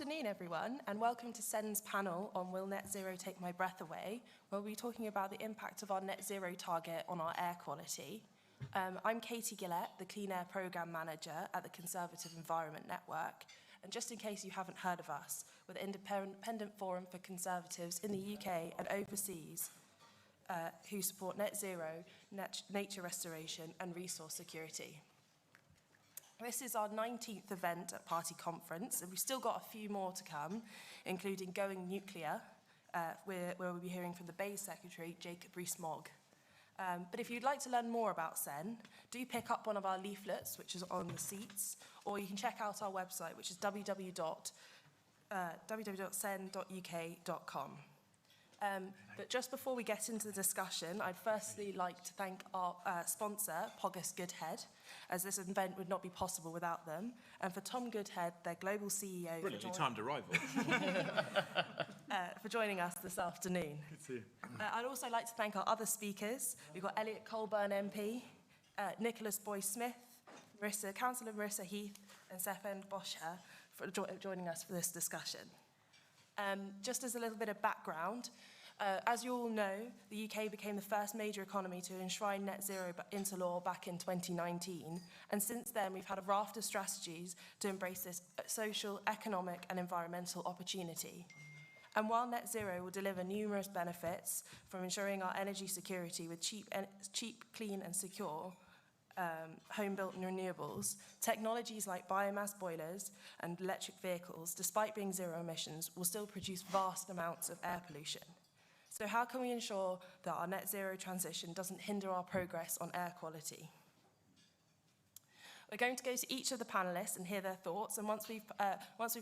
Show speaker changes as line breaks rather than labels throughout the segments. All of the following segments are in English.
afternoon, everyone, and welcome to SEN's panel on Will Net Zero Take My Breath Away, where we'll be talking about the impact of our net zero target on our air quality. I'm Katie Gillette, the Cllr Programme Manager at the Conservative Environment Network, and just in case you haven't heard of us, we're the independent forum for Conservatives in the UK and overseas who support net zero, nature restoration and resource security. This is our 19th event at Party Conference, and we've still got a few more to come, including Going Nuclear, where we'll be hearing from the Bay's Secretary, Jacob Rees-Mogg. But if you'd like to learn more about SEN, do pick up one of our leaflets, which is on the seats, or you can check out our website, which is www.sen.uk.com. But just before we get into the discussion, I'd firstly like to thank our sponsor, Pogust Goodhead, as this event would not be possible without them, and for Tom Goodhead, their global CEO.
Brilliantly timed arrival.
For joining us this afternoon.
Good to see you.
I'd also like to thank our other speakers. We've got Elliot Colburn MP, Nicholas Boyce-Smith, Councillor Marisa Heath, and Stefan Boscia for joining us for this discussion. Just as a little bit of background, as you all know, the UK became the first major economy to enshrine net zero into law back in 2019. And since then, we've had a raft of strategies to embrace this social, economic and environmental opportunity. And while net zero will deliver numerous benefits from ensuring our energy security with cheap, clean and secure home-built renewables, technologies like biomass boilers and electric vehicles, despite being zero emissions, will still produce vast amounts of air pollution. So how can we ensure that our net zero transition doesn't hinder our progress on air quality? We're going to go to each of the panellists and hear their thoughts, and once we've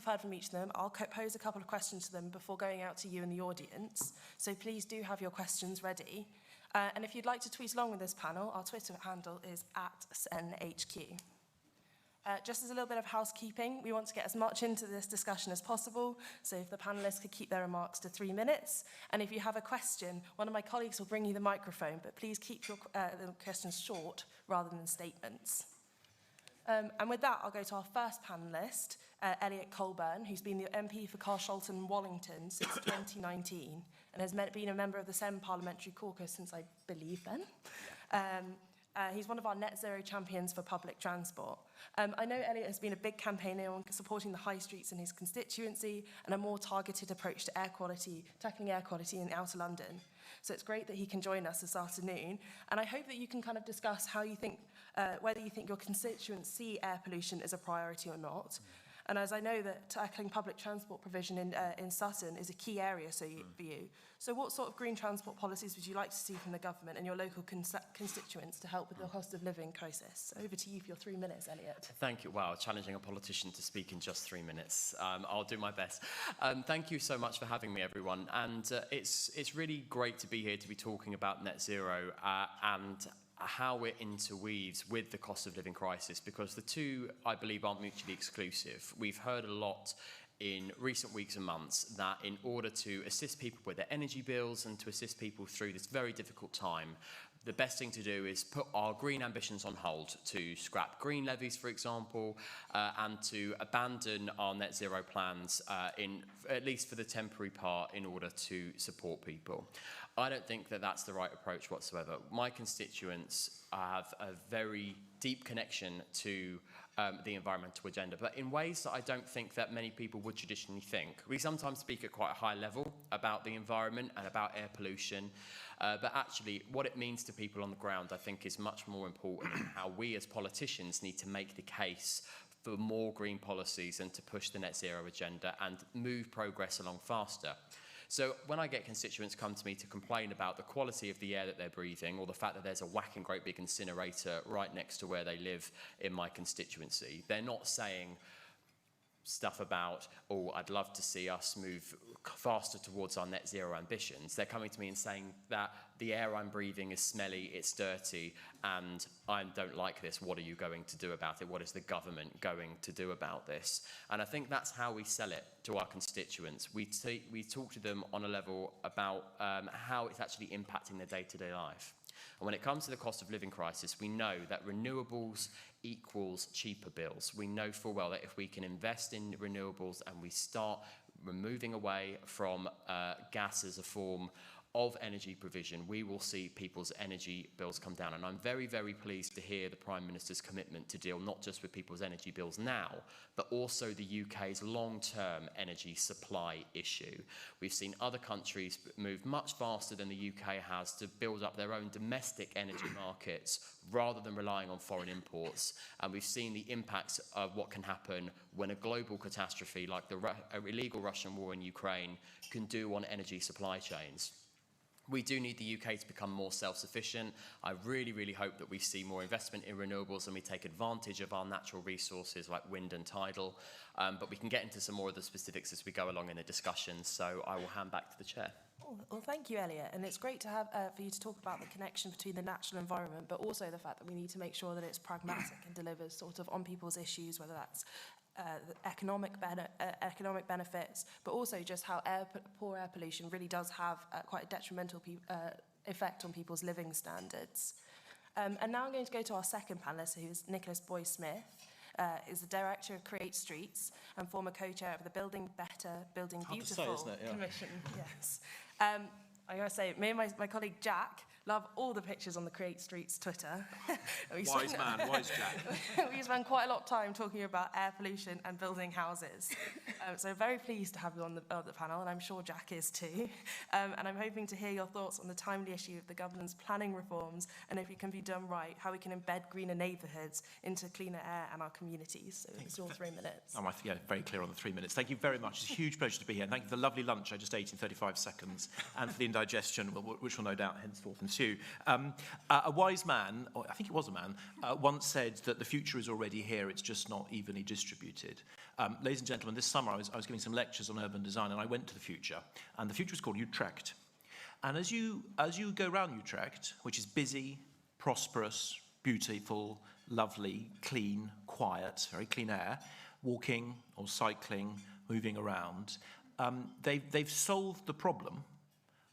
heard from each of them, I'll pose a couple of questions to them before going out to you in the audience. So please do have your questions ready. And if you'd like to tweet along with this panel, our Twitter handle is @SenHQ. Just as a little bit of housekeeping, we want to get as much into this discussion as possible, so if the panellists could keep their remarks to 3 minutes, and if you have a question, one of my colleagues will bring you the microphone, but please keep your the questions short rather than statements. And with that, I'll go to our first panellist, Elliot Colburn, who's been the MP for Carshalton and Wallington since 2019, and has been a member of the SEN Parliamentary Caucus since, I believe, then. He's one of our net zero champions for public transport. I know Elliot has been a big campaigner on supporting the high streets in his constituency and a more targeted approach to air quality, tackling air quality in outer London. So it's great that he can join us this afternoon. And I hope that you can kind of discuss how you think, whether you think your constituents see air pollution as a priority or not. And as I know that tackling public transport provision in Sutton is a key area for you. So what sort of green transport policies would you like to see from the government and your local constituents to help with the cost of living crisis? So over to you for your 3 minutes, Elliot.
Thank you. Wow, challenging a politician to speak in just 3 minutes. I'll do my best. Thank you so much for having me, everyone. And it's really great to be here to be talking about net zero and how it interweaves with the cost of living crisis, because the two, I believe, aren't mutually exclusive. We've heard a lot in recent weeks and months that in order to assist people with their energy bills and to assist people through this very difficult time, the best thing to do is put our green ambitions on hold, to scrap green levies, for example, and to abandon our net zero plans, at least for the temporary part, in order to support people. I don't think that that's the right approach whatsoever. My constituents have a very deep connection to the environmental agenda, but in ways that I don't think that many people would traditionally think. We sometimes speak at quite a high level about the environment and about air pollution, but actually what it means to people on the ground, I think, is much more important, and how we as politicians need to make the case for more green policies and to push the net zero agenda and move progress along faster. So when I get constituents come to me to complain about the quality of the air that they're breathing, or the fact that there's a whacking great big incinerator right next to where they live in my constituency, they're not saying stuff about, oh, I'd love to see us move faster towards our net zero ambitions. They're coming to me and saying that the air I'm breathing is smelly, it's dirty, and I don't like this. What are you going to do about it? What is the government going to do about this? And I think that's how we sell it to our constituents. We talk to them on a level about how it's actually impacting their day-to-day life. And when it comes to the cost of living crisis, we know that renewables equals cheaper bills. We know full well that if we can invest in renewables and we start moving away from gas as a form of energy provision, we will see people's energy bills come down. And I'm very, very pleased to hear the Prime Minister's commitment to deal not just with people's energy bills now, but also the UK's long-term energy supply issue. We've seen other countries move much faster than the UK has to build up their own domestic energy markets rather than relying on foreign imports. And we've seen the impacts of what can happen when a global catastrophe like the illegal Russian war in Ukraine can do on energy supply chains. We do need the UK to become more self-sufficient. I really, really hope that we see more investment in renewables and we take advantage of our natural resources like wind and tidal. But we can get into some more of the specifics as we go along in the discussion. So I will hand back to the chair.
Well, thank you, Elliot. And it's great to have for you to talk about the connection between the natural environment, but also the fact that we need to make sure that it's pragmatic and delivers sort of on people's issues, whether that's economic benefits, but also just how poor air pollution really does have quite a detrimental effect on people's living standards. And now I'm going to go to our second panellist, who is Nicholas Boy-Smith. Is the director of Create Streets and former co-chair of the Building Better, Building Beautiful Commission. Yes. I gotta say, me and my colleague Jack love all the pictures on the Create Streets Twitter.
Wise Jack.
We spend quite a lot of time talking about air pollution and building houses. So very pleased to have you on the panel, and I'm sure Jack is too. And I'm hoping to hear your thoughts on the timely issue of the government's planning reforms, and if it can be done right, how we can embed greener neighbourhoods into cleaner air and our communities. So it's your 3 minutes.
I'm very clear on the 3 minutes. Thank you very much. It's a huge pleasure to be here. Thank you for the lovely lunch I just ate in 35 seconds, and for the indigestion, which will no doubt henceforth ensue. A wise man, or I think it was a man, once said that the future is already here, it's just not evenly distributed. Ladies and gentlemen, this summer I was giving some lectures on urban design, and I went to the future, and the future is called Utrecht. And as you go around Utrecht, which is busy, prosperous, beautiful, lovely, clean, quiet, very clean air, walking or cycling, moving around, they've solved the problem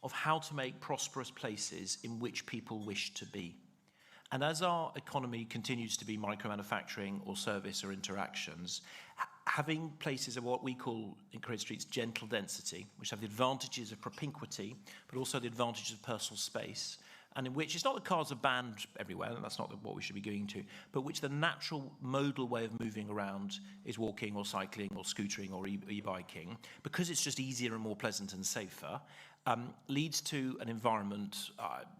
of how to make prosperous places in which people wish to be. And as our economy continues to be micro-manufacturing or service or interactions, having places of what we call in Create Streets gentle density, which have the advantages of propinquity, but also the advantages of personal space, and in which it's not that cars are banned everywhere, and that's not what we should be going to, but which the natural modal way of moving around is walking or cycling or scootering or e-biking, because it's just easier and more pleasant and safer, leads to an environment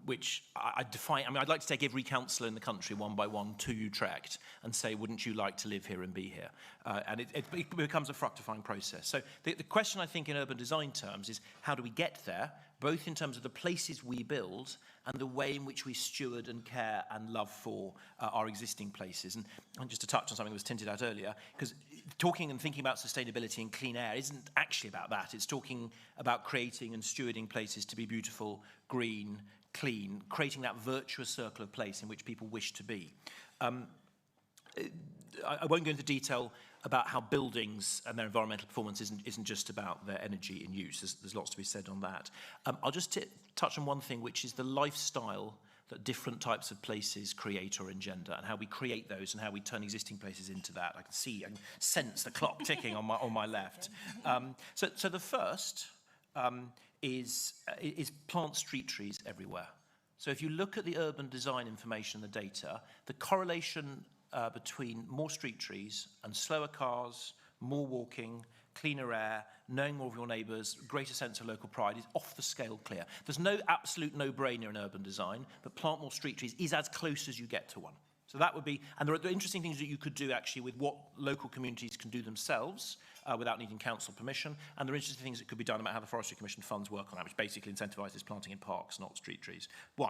which I define. I mean, I'd like to take every councillor in the country one by one to Utrecht and say, wouldn't you like to live here and be here? And it becomes a fructifying process. So the question, I think, in urban design terms is, how do we get there, both in terms of the places we build and the way in which we steward and care and love for our existing places. And just to touch on something that was hinted at earlier, because talking and thinking about sustainability and clean air isn't actually about that. It's talking about creating and stewarding places to be beautiful, green, clean, creating that virtuous circle of place in which people wish to be. I won't go into detail about how buildings and their environmental performance isn't just about their energy in use. There's lots to be said on that. I'll just touch on one thing, which is the lifestyle that different types of places create or engender, and how we create those and how we turn existing places into that. I can sense the clock ticking on my left. So the first is plant street trees everywhere. So if you look at the urban design information, the data, the correlation between more street trees and slower cars, more walking, cleaner air, knowing more of your neighbours, greater sense of local pride is off the scale clear. There's no absolute no-brainer in urban design, but plant more street trees is as close as you get to one. So that would be, and there are interesting things that you could do actually with what local communities can do themselves without needing council permission, and there are interesting things that could be done about how the Forestry Commission funds work on that, which basically incentivises planting in parks, not street trees.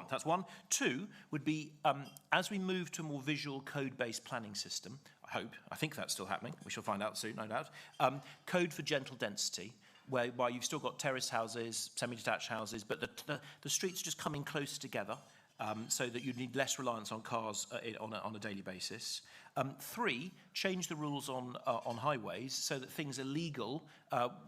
That's one. Two would be, as we move to a more visual code-based planning system, I think that's still happening, we shall find out soon, no doubt, code for gentle density, whereby you've still got terraced houses, semi-detached houses, but the streets are just coming close together, so that you need less reliance on cars on a daily basis. Three, change the rules on highways so that things are legal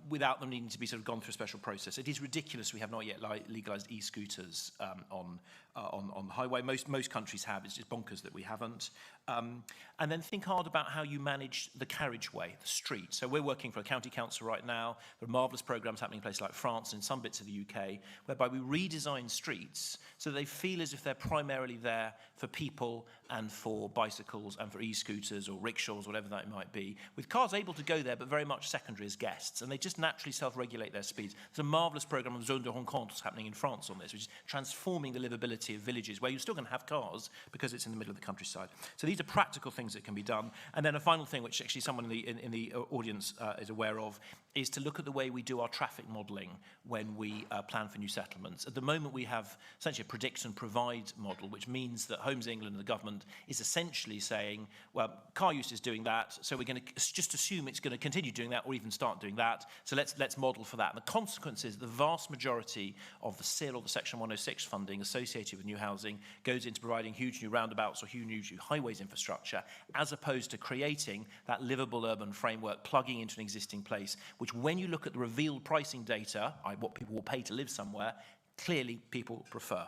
without them needing to be sort of gone through a special process. It is ridiculous we have not yet legalised e-scooters on the highway. Most countries have. It's just bonkers that we haven't. And then think hard about how you manage the carriageway, the street. So we're working for a county council right now. There are marvellous programmes happening in places like France and some bits of the UK, whereby we redesign streets so that they feel as if they're primarily there for people and for bicycles and for e-scooters or rickshaws, whatever that might be, with cars able to go there but very much secondary as guests, and they just naturally self-regulate their speeds. There's a marvellous programme of Zone de Rencontres happening in France on this, which is transforming the livability of villages where you're still going to have cars because it's in the middle of the countryside. So these are practical things that can be done. And then a final thing, which actually someone in the audience is aware of, is to look at the way we do our traffic modelling when we plan for new settlements. At the moment, we have essentially a predict and provide model, which means that Homes England and the government is essentially saying, well, car use is doing that, so we're going to just assume it's going to continue doing that or even start doing that. So let's model for that. And the consequence is the vast majority of the CLR or the Section 106 funding associated with new housing goes into providing huge new roundabouts or huge new highways infrastructure, as opposed to creating that livable urban framework, plugging into an existing place, which when you look at the revealed pricing data, what people will pay to live somewhere, clearly people prefer.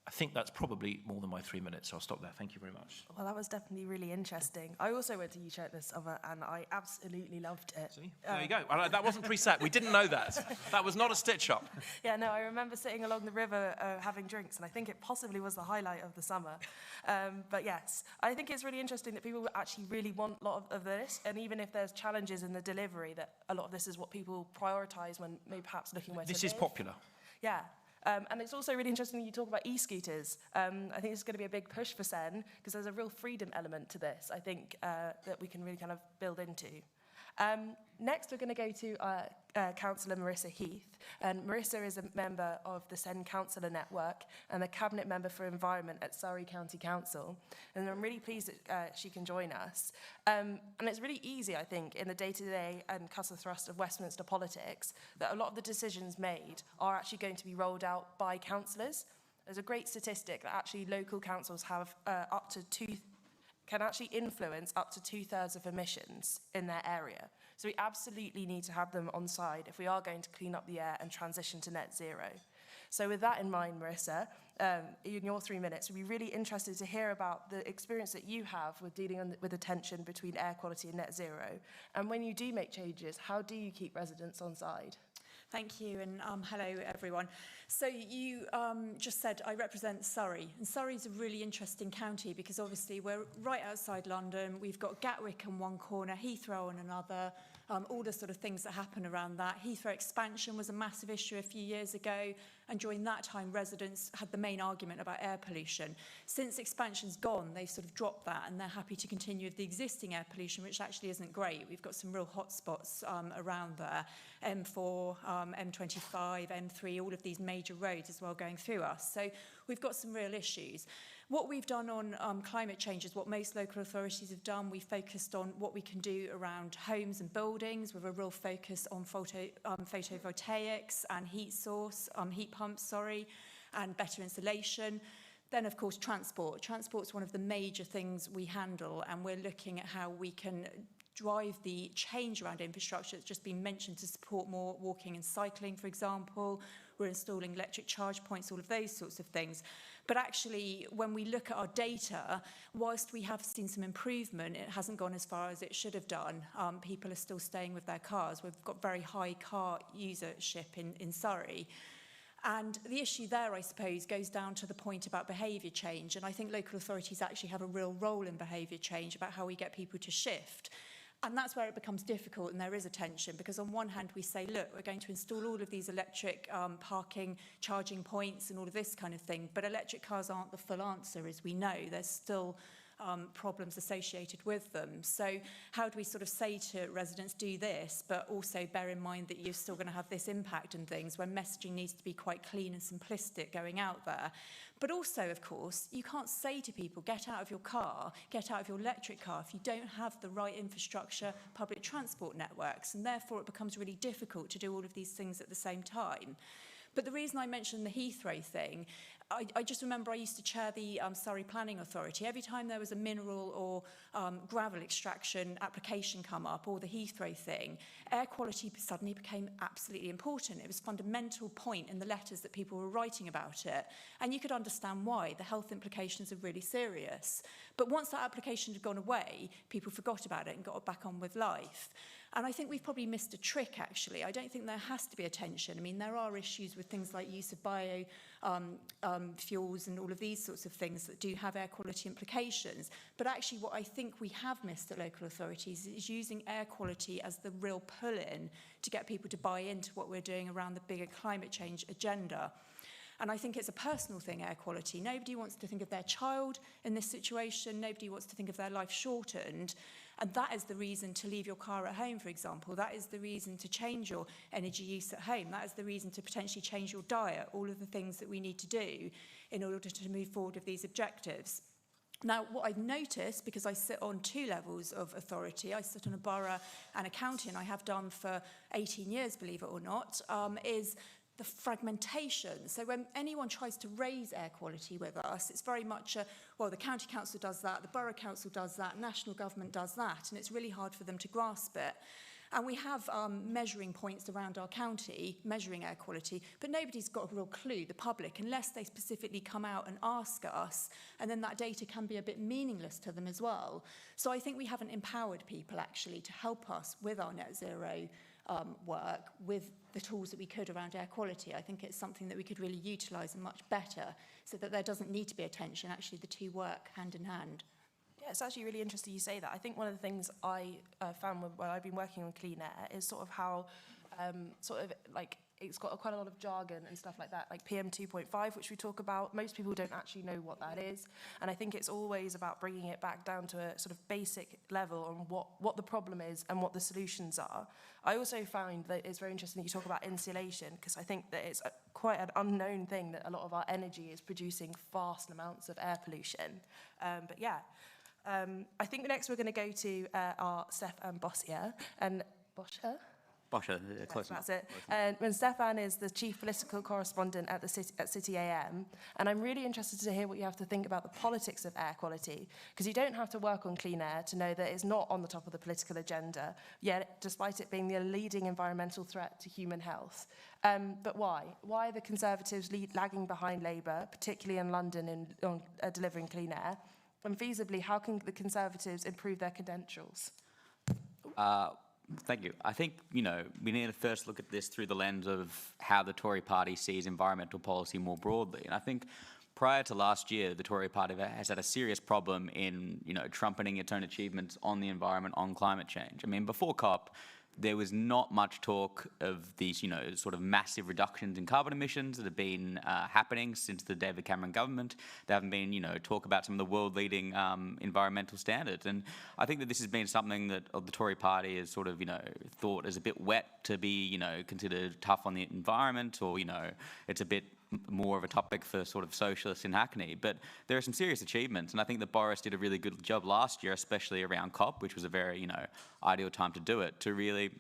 I think that's probably more than my 3 minutes, so I'll stop there. Thank you very much.
Well, that was definitely really interesting. I also went to UCHET this summer, and I absolutely loved it.
See? There you go. That wasn't preset. We didn't know that. That was not a stitch-up.
Yeah, no, I remember sitting along the river having drinks, and I think it possibly was the highlight of the summer. But yes, I think it's really interesting that people actually really want a lot of this, and even if there's challenges in the delivery, that a lot of this is what people prioritise when maybe perhaps looking where to live.
This is popular.
Yeah. And it's also really interesting when you talk about e-scooters. I think it's going to be a big push for Sen because there's a real freedom element to this, I think, that we can really kind of build into. Next, we're going to go to Councillor Marisa Heath. And Marisa is a member of the Sen Councillor Network and a Cabinet Member for Environment at Surrey County Council. And I'm really pleased that she can join us. And it's really easy, I think, in the day-to-day and cut thrust of Westminster politics, that a lot of the decisions made are actually going to be rolled out by councillors. There's a great statistic that actually local councils have can actually influence up to 2/3 of emissions in their area. So we absolutely need to have them on side if we are going to clean up the air and transition to net zero. So with that in mind, Marisa, in your 3 minutes, we'd be really interested to hear about the experience that you have with dealing with the tension between air quality and net zero. And when you do make changes, how do you keep residents on side?
Thank you, and hello everyone. So you just said I represent Surrey, and Surrey's a really interesting county because obviously we're right outside London. We've got Gatwick in one corner, Heathrow on another, all the sort of things that happen around that. Heathrow expansion was a massive issue a few years ago, and during that time residents had the main argument about air pollution. Since expansion's gone, they've sort of dropped that, and they're happy to continue with the existing air pollution, which actually isn't great. We've got some real hotspots around there, M4, M25, M3, all of these major roads as well going through us. So we've got some real issues. What we've done on climate change is what most local authorities have done. We focused on what we can do around homes and buildings with a real focus on photovoltaics and heat pumps, and better insulation. Then, of course, transport. Transport's one of the major things we handle, and we're looking at how we can drive the change around infrastructure that's just been mentioned to support more walking and cycling, for example. We're installing electric charge points, all of those sorts of things. But actually, when we look at our data, whilst we have seen some improvement, it hasn't gone as far as it should have done. People are still staying with their cars. We've got very high car usership in Surrey. And the issue there, I suppose, goes down to the point about behaviour change. And I think local authorities actually have a real role in behaviour change about how we get people to shift. And that's where it becomes difficult and there is a tension, because on one hand we say, look, we're going to install all of these electric parking, charging points and all of this kind of thing, but electric cars aren't the full answer, as we know. There's still problems associated with them. So how do we sort of say to residents, do this, but also bear in mind that you're still going to have this impact and things, when messaging needs to be quite clean and simplistic going out there. But also, of course, you can't say to people, get out of your car, get out of your electric car, if you don't have the right infrastructure, public transport networks, and therefore it becomes really difficult to do all of these things at the same time. But the reason I mentioned the Heathrow thing, I just remember I used to chair the Surrey Planning Authority. Every time there was a mineral or gravel extraction application come up, or the Heathrow thing, air quality suddenly became absolutely important. It was a fundamental point in the letters that people were writing about it. And you could understand why. The health implications are really serious. But once that application had gone away, people forgot about it and got back on with life. And I think we've probably missed a trick, actually. I don't think there has to be a tension. I mean, there are issues with things like use of bio fuels and all of these sorts of things that do have air quality implications. But actually, what I think we have missed at local authorities is using air quality as the real pull-in to get people to buy into what we're doing around the bigger climate change agenda. And I think it's a personal thing, air quality. Nobody wants to think of their child in this situation. Nobody wants to think of their life shortened. And that is the reason to leave your car at home, for example. That is the reason to change your energy use at home. That is the reason to potentially change your diet, all of the things that we need to do in order to move forward with these objectives. Now, what I've noticed, because I sit on 2 levels of authority, I sit on a borough and a county, and I have done for 18 years, believe it or not, is the fragmentation. So when anyone tries to raise air quality with us, it's very much, well, the county council does that, the borough council does that, national government does that, and it's really hard for them to grasp it. And we have measuring points around our county, measuring air quality, but nobody's got a real clue, the public, unless they specifically come out and ask us, and then that data can be a bit meaningless to them as well. So I think we haven't empowered people, actually, to help us with our net zero work with the tools that we could around air quality. I think it's something that we could really utilise and much better, so that there doesn't need to be a tension. Actually, the two work hand in hand.
Yeah, it's actually really interesting you say that. I think one of the things I found when I've been working on Clean Air is sort of how it's got quite a lot of jargon and stuff like that, like PM 2.5, which we talk about. Most people don't actually know what that is. And I think it's always about bringing it back down to a sort of basic level on what the problem is and what the solutions are. I also found that it's very interesting that you talk about insulation, because I think that it's quite an unknown thing that a lot of our energy is producing vast amounts of air pollution. I think next we're going to go to our Stefan Boscia. And Boscia?
Boscia, close enough.
That's it. And Stefan is the chief political correspondent at City AM, and I'm really interested to hear what you have to think about the politics of air quality, because you don't have to work on clean air to know that it's not on the top of the political agenda, yet despite it being the leading environmental threat to human health. But why? Why are the Conservatives lagging behind Labour, particularly in London, on delivering clean air? And feasibly, how can the Conservatives improve their credentials?
Thank you. I think, we need to first look at this through the lens of how the Tory party sees environmental policy more broadly. And I think prior to last year, the Tory party has had a serious problem in, trumpeting its own achievements on the environment, on climate change. I mean, before COP, there was not much talk of these, sort of massive reductions in carbon emissions that have been happening since the David Cameron government. There haven't been, talk about some of the world-leading environmental standards. And I think that this has been something that the Tory party has sort of, thought as a bit wet to be, considered tough on the environment, or, it's a bit more of a topic for sort of socialists in Hackney. But there are some serious achievements, and I think that Boris did a really good job last year, especially around COP, which was a very, ideal time to do it, to really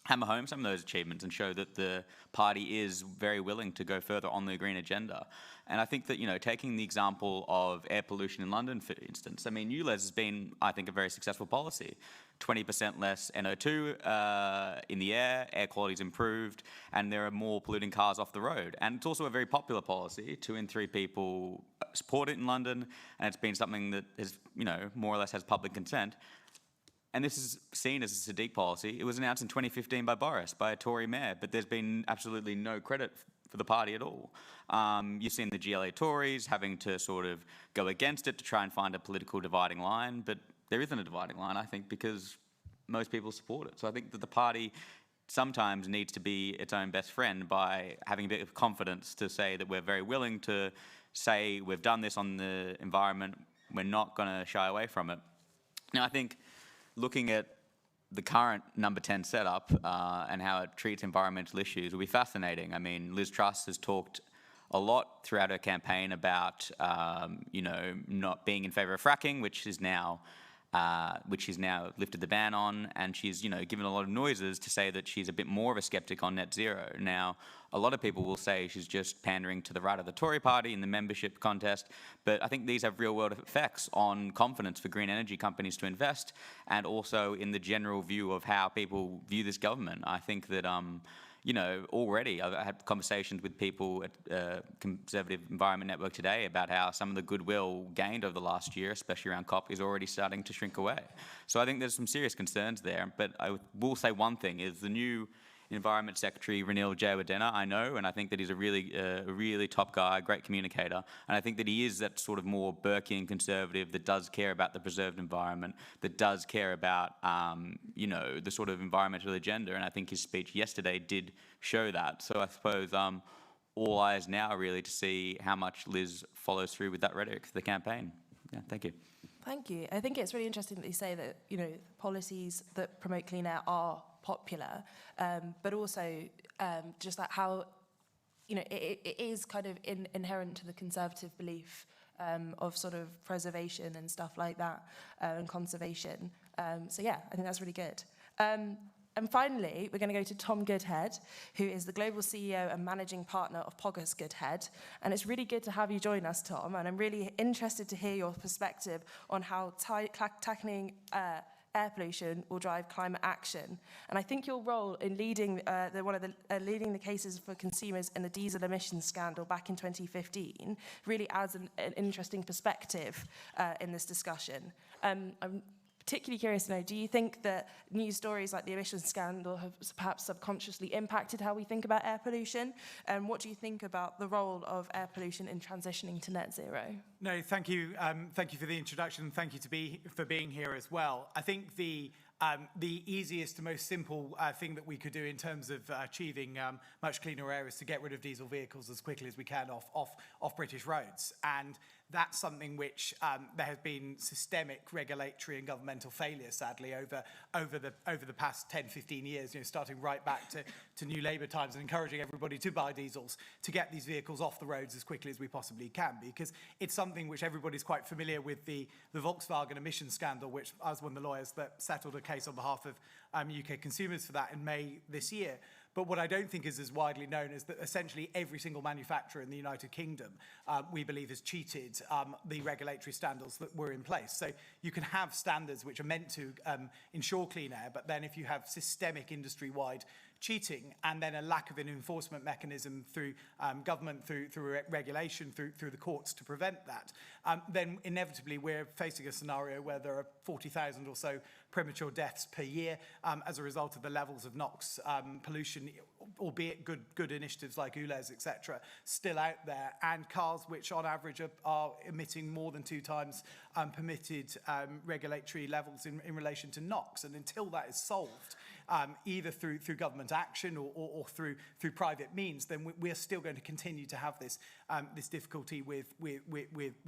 hammer home some of those achievements and show that the party is very willing to go further on the green agenda. And I think that, taking the example of air pollution in London, for instance, I mean, ULEZ has been, I think, a very successful policy. 20% less NO2 in the air quality's improved, and there are more polluting cars off the road. And it's also a very popular policy. 2 in 3 people support it in London, and it's been something that is, more or less has public consent. And this is seen as a Sadiq policy. It was announced in 2015 by Boris, by a Tory mayor, but there's been absolutely no credit for the party at all. You've seen the GLA Tories having to sort of go against it to try and find a political dividing line, but there isn't a dividing line, I think, because most people support it. So I think that the party sometimes needs to be its own best friend by having a bit of confidence to say that we're very willing to say we've done this on the environment, we're not going to shy away from it. Now, I think looking at the current number 10 setup and how it treats environmental issues will be fascinating. I mean, Liz Truss has talked a lot throughout her campaign about, not being in favour of fracking, which is now which she's now lifted the ban on, and she's, given a lot of noises to say that she's a bit more of a skeptic on net zero. Now, a lot of people will say she's just pandering to the right of the Tory party in the membership contest, but I think these have real-world effects on confidence for green energy companies to invest, and also in the general view of how people view this government. I think that already I've had conversations with people at Conservative Environment Network today about how some of the goodwill gained over the last year, especially around COP, is already starting to shrink away. So I think there's some serious concerns there. But I will say one thing, is the new Environment Secretary, Ranil Jayawardena, I know, and I think that he's a really top guy, great communicator, and I think that he is that sort of more Burkean conservative that does care about the preserved environment, that does care about, the sort of environmental agenda, and I think his speech yesterday did show that. So I suppose all eyes now really to see how much Liz follows through with that rhetoric for the campaign. Yeah, thank you.
Thank you. I think it's really interesting that you say that, policies that promote clean air are popular, but also just that how, it is kind of inherent to the Conservative belief of sort of preservation and stuff like that, and conservation. So yeah, I think that's really good. And finally, we're going to go to Tom Goodhead, who is the global CEO and managing partner of Pogust Goodhead. And it's really good to have you join us, Tom. And I'm really interested to hear your perspective on how tackling air pollution will drive climate action. And I think your role in leading leading the cases for consumers in the diesel emissions scandal back in 2015 really adds an interesting perspective in this discussion. I'm particularly curious to know, do you think that news stories like the emissions scandal have perhaps subconsciously impacted how we think about air pollution? And what do you think about the role of air pollution in transitioning to net zero?
No, thank you. Thank you for the introduction, and thank you for being here as well. I think the easiest and most simple thing that we could do in terms of achieving much cleaner air is to get rid of diesel vehicles as quickly as we can off British roads. And that's something which there has been systemic regulatory and governmental failure, sadly, over the past 10, 15 years, starting right back to New Labour times, and encouraging everybody to buy diesels, to get these vehicles off the roads as quickly as we possibly can, because it's something which everybody's quite familiar with, the Volkswagen emissions scandal, which I was one of the lawyers that settled a case on behalf of UK consumers for that in May this year. But what I don't think is as widely known is that essentially every single manufacturer in the United Kingdom, we believe, has cheated the regulatory standards that were in place. So you can have standards which are meant to ensure clean air, but then if you have systemic industry-wide cheating and then a lack of an enforcement mechanism through government, through regulation, through the courts to prevent that, then inevitably we're facing a scenario where there are 40,000 or so premature deaths per year as a result of the levels of NOx pollution, albeit good initiatives like Cllr, etc., still out there, and cars which on average are emitting more than 2 times permitted regulatory levels in relation to NOx. And until that is solved, either through government action or through private means, then we're still going to continue to have this difficulty with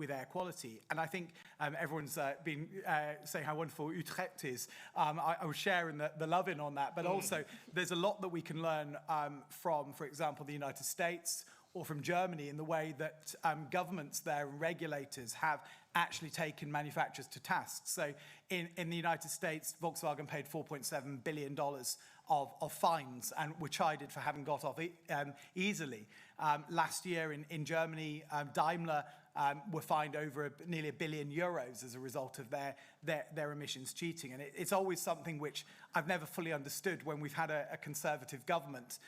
air quality. And I think everyone's been saying how wonderful Utrecht is. I was sharing the love in on that, but also there's a lot that we can learn from, for example, the United States or from Germany in the way that governments there and regulators have actually taken manufacturers to task. So in the United States, Volkswagen paid $4.7 billion of fines and were chided for having got off easily. Last year in Germany, Daimler were fined over nearly €1 billion as a result of their emissions cheating. And it's always something which I've never fully understood when we've had a Conservative government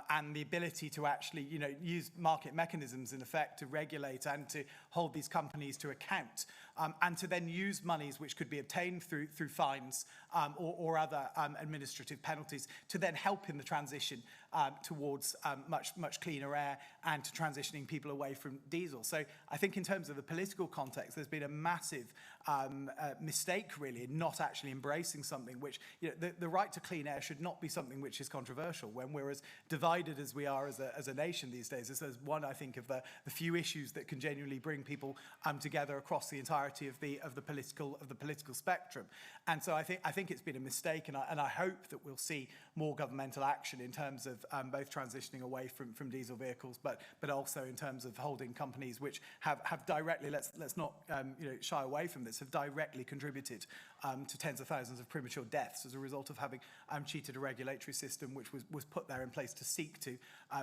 and the ability to actually use market mechanisms in effect to regulate and to hold these companies to account, and to then use monies which could be obtained through fines or other administrative penalties to then help in the transition towards much cleaner air and to transitioning people away from diesel. So I think in terms of the political context, there's been a massive mistake really in not actually embracing something which, the right to clean air should not be something which is controversial when we're as divided as we are as a nation these days. This is one, I think, of the few issues that can genuinely bring people together across the entirety of the political spectrum. And so I think it's been a mistake, and I hope that we'll see more governmental action in terms of both transitioning away from diesel vehicles, but also in terms of holding companies which have directly, let's not shy away from this, have directly contributed to tens of thousands of premature deaths as a result of having cheated a regulatory system which was put there in place to seek to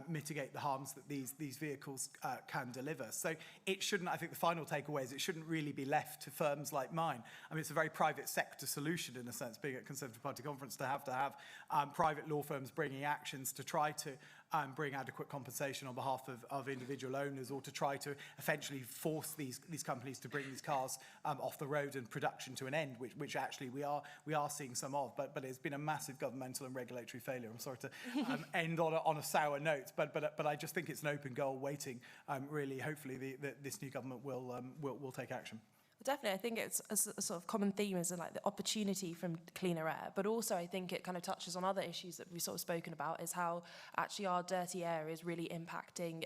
mitigate the harms that these vehicles can deliver. So it shouldn't, I think the final takeaway is it shouldn't really be left to firms like mine. I mean, it's a very private sector solution in a sense, being at Conservative Party conference, to have private law firms bringing actions to try to bring adequate compensation on behalf of individual owners, or to try to eventually force these companies to bring these cars off the road and production to an end, which actually we are seeing some of. But it's been a massive governmental and regulatory failure. I'm sorry to end on a sour note, but I just think it's an open goal waiting. Really, hopefully, this new government will take action.
Definitely, I think it's a sort of common theme is like the opportunity from cleaner air, but also I think it kind of touches on other issues that we've sort of spoken about, is how actually our dirty air is really impacting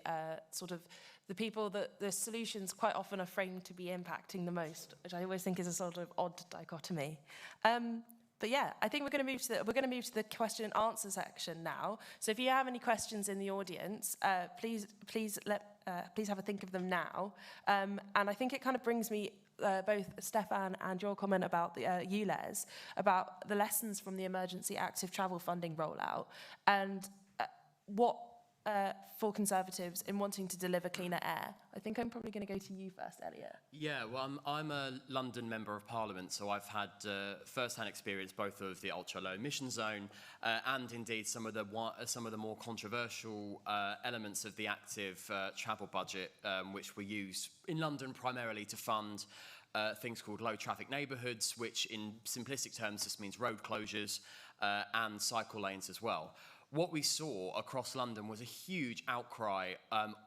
sort of the people that the solutions quite often are framed to be impacting the most, which I always think is a sort of odd dichotomy. But yeah, I think we're going to move to the question and answer section now. So if you have any questions in the audience, please have a think of them now. And I think it kind of brings me both Stefan and your comment about the ULEZ, about the lessons from the emergency active travel funding rollout, and what for Conservatives in wanting to deliver cleaner air. I think I'm probably going to go to you first, Elliot.
Yeah, well, I'm a London Member of Parliament, so I've had first-hand experience both of the ultra-low emission zone and indeed some of the more controversial elements of the active travel budget, which were used in London primarily to fund things called low traffic neighbourhoods, which in simplistic terms just means road closures and cycle lanes as well. What we saw across London was a huge outcry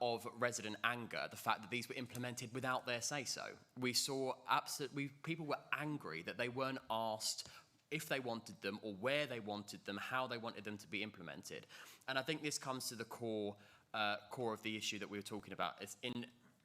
of resident anger, the fact that these were implemented without their say-so. We saw people were angry that they weren't asked if they wanted them or where they wanted them, how they wanted them to be implemented. And I think this comes to the core of the issue that we were talking about. It's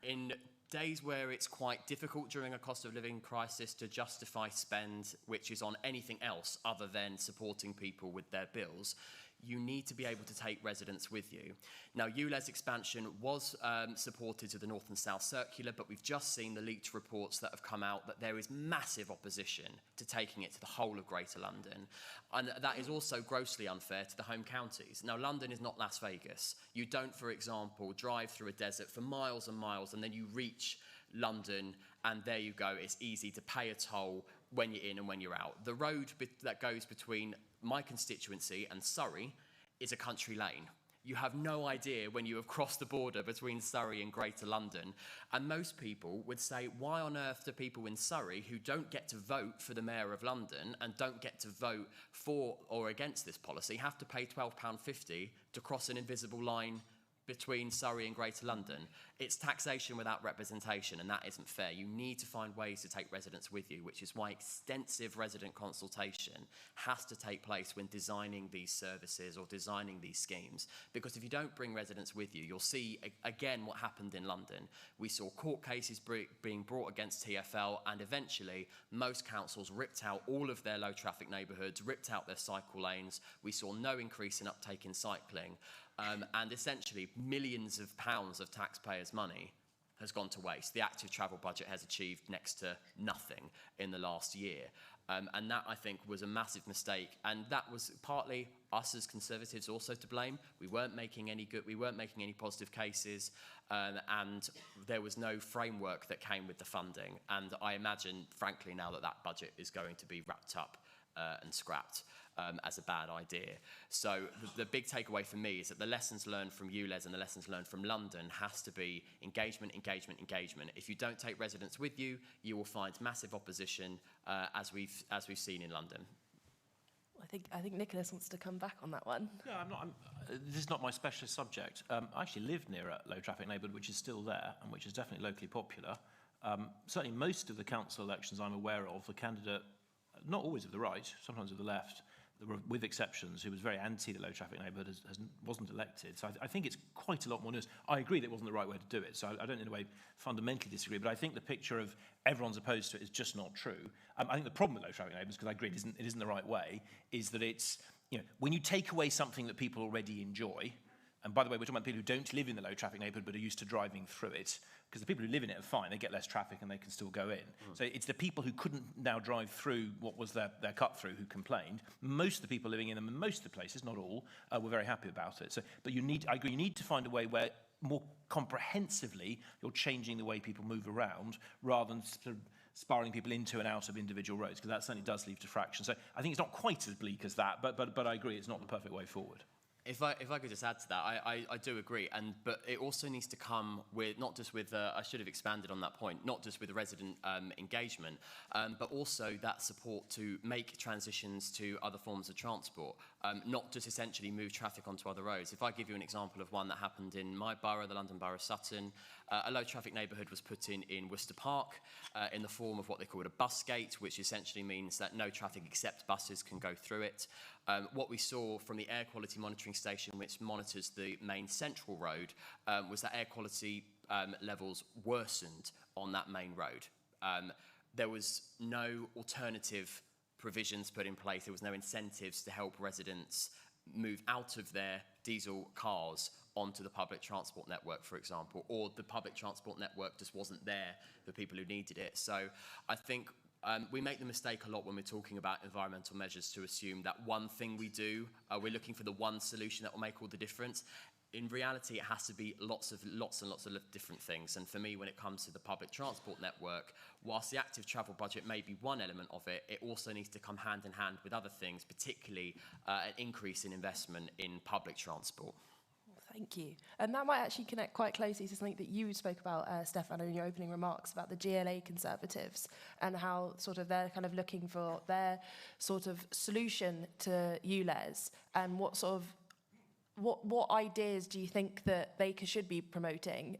in days where it's quite difficult during a cost of living crisis to justify spend which is on anything else other than supporting people with their bills, you need to be able to take residents with you. Now, ULEZ expansion was supported to the North and South Circular, but we've just seen the leaked reports that have come out that there is massive opposition to taking it to the whole of Greater London. And that is also grossly unfair to the home counties. Now, London is not Las Vegas. You don't, for example, drive through a desert for miles and miles and then you reach London and there you go, it's easy to pay a toll when you're in and when you're out. The road that goes between my constituency and Surrey is a country lane. You have no idea when you have crossed the border between Surrey and Greater London. And most people would say, why on earth do people in Surrey who don't get to vote for the Mayor of London and don't get to vote for or against this policy have to pay £12.50 to cross an invisible line between Surrey and Greater London? It's taxation without representation, and that isn't fair. You need to find ways to take residents with you, which is why extensive resident consultation has to take place when designing these services or designing these schemes. Because if you don't bring residents with you, you'll see again what happened in London. We saw court cases being brought against TfL, and eventually most councils ripped out all of their low traffic neighbourhoods, ripped out their cycle lanes. We saw no increase in uptake in cycling. And essentially millions of pounds of taxpayers' money has gone to waste. The active travel budget has achieved next to nothing in the last year. And that, I think, was a massive mistake. And that was partly us as Conservatives also to blame. We weren't making any positive cases, and there was no framework that came with the funding. And I imagine, frankly, now that budget is going to be wrapped up and scrapped as a bad idea. So the big takeaway for me is that the lessons learned from ULEZ and the lessons learned from London has to be engagement, engagement, engagement. If you don't take residents with you, you will find massive opposition, as we've seen in London.
I think Nicholas wants to come back on that one.
Yeah, this is not my specialist subject. I actually live near a low traffic neighbourhood which is still there and which is definitely locally popular. Certainly most of the council elections I'm aware of, the candidate, not always of the right, sometimes of the left, with exceptions, who was very anti the low traffic neighbourhood, wasn't elected. So I think it's quite a lot more nuanced. I agree that it wasn't the right way to do it, so I don't in a way fundamentally disagree, but I think the picture of everyone's opposed to it is just not true. I think the problem with low traffic neighbourhoods, because I agree it isn't the right way, is that it's, when you take away something that people already enjoy, And by the way, we're talking about people who don't live in the low traffic neighbourhood but are used to driving through it, because the people who live in it are fine, they get less traffic and they can still go in. So it's the people who couldn't now drive through what was their cut through who complained. Most of the people living in them, and most of the places, not all, were very happy about it. So, but I agree, you need to find a way where more comprehensively you're changing the way people move around rather than sort of spiralling people into and out of individual roads, because that certainly does lead to friction. So I think it's not quite as bleak as that, but I agree it's not the perfect way forward.
If I could just add to that, I do agree, but it also needs to come with, not just with, I should have expanded on that point, not just with resident engagement, but also that support to make transitions to other forms of transport, not just essentially move traffic onto other roads. If I give you an example of one that happened in my borough, the London Borough of Sutton, a low traffic neighbourhood was put in Worcester Park in the form of what they called a bus gate, which essentially means that no traffic except buses can go through it. What we saw from the air quality monitoring station, which monitors the main central road, was that air quality levels worsened on that main road. There was no alternative provisions put in place. There was no incentives to help residents move out of their diesel cars onto the public transport network, for example, or the public transport network just wasn't there for people who needed it. So I think we make the mistake a lot when we're talking about environmental measures to assume that one thing we do, we're looking for the one solution that will make all the difference. In reality, it has to be lots and lots of different things. And for me, when it comes to the public transport network, whilst the active travel budget may be one element of it, it also needs to come hand in hand with other things, particularly an increase in investment in public transport.
Thank you. And that might actually connect quite closely to something that you spoke about, Stefan, in your opening remarks about the GLA Conservatives and how sort of they're kind of looking for their sort of solution to ULEZ, and what sort of what ideas do you think that they should be promoting?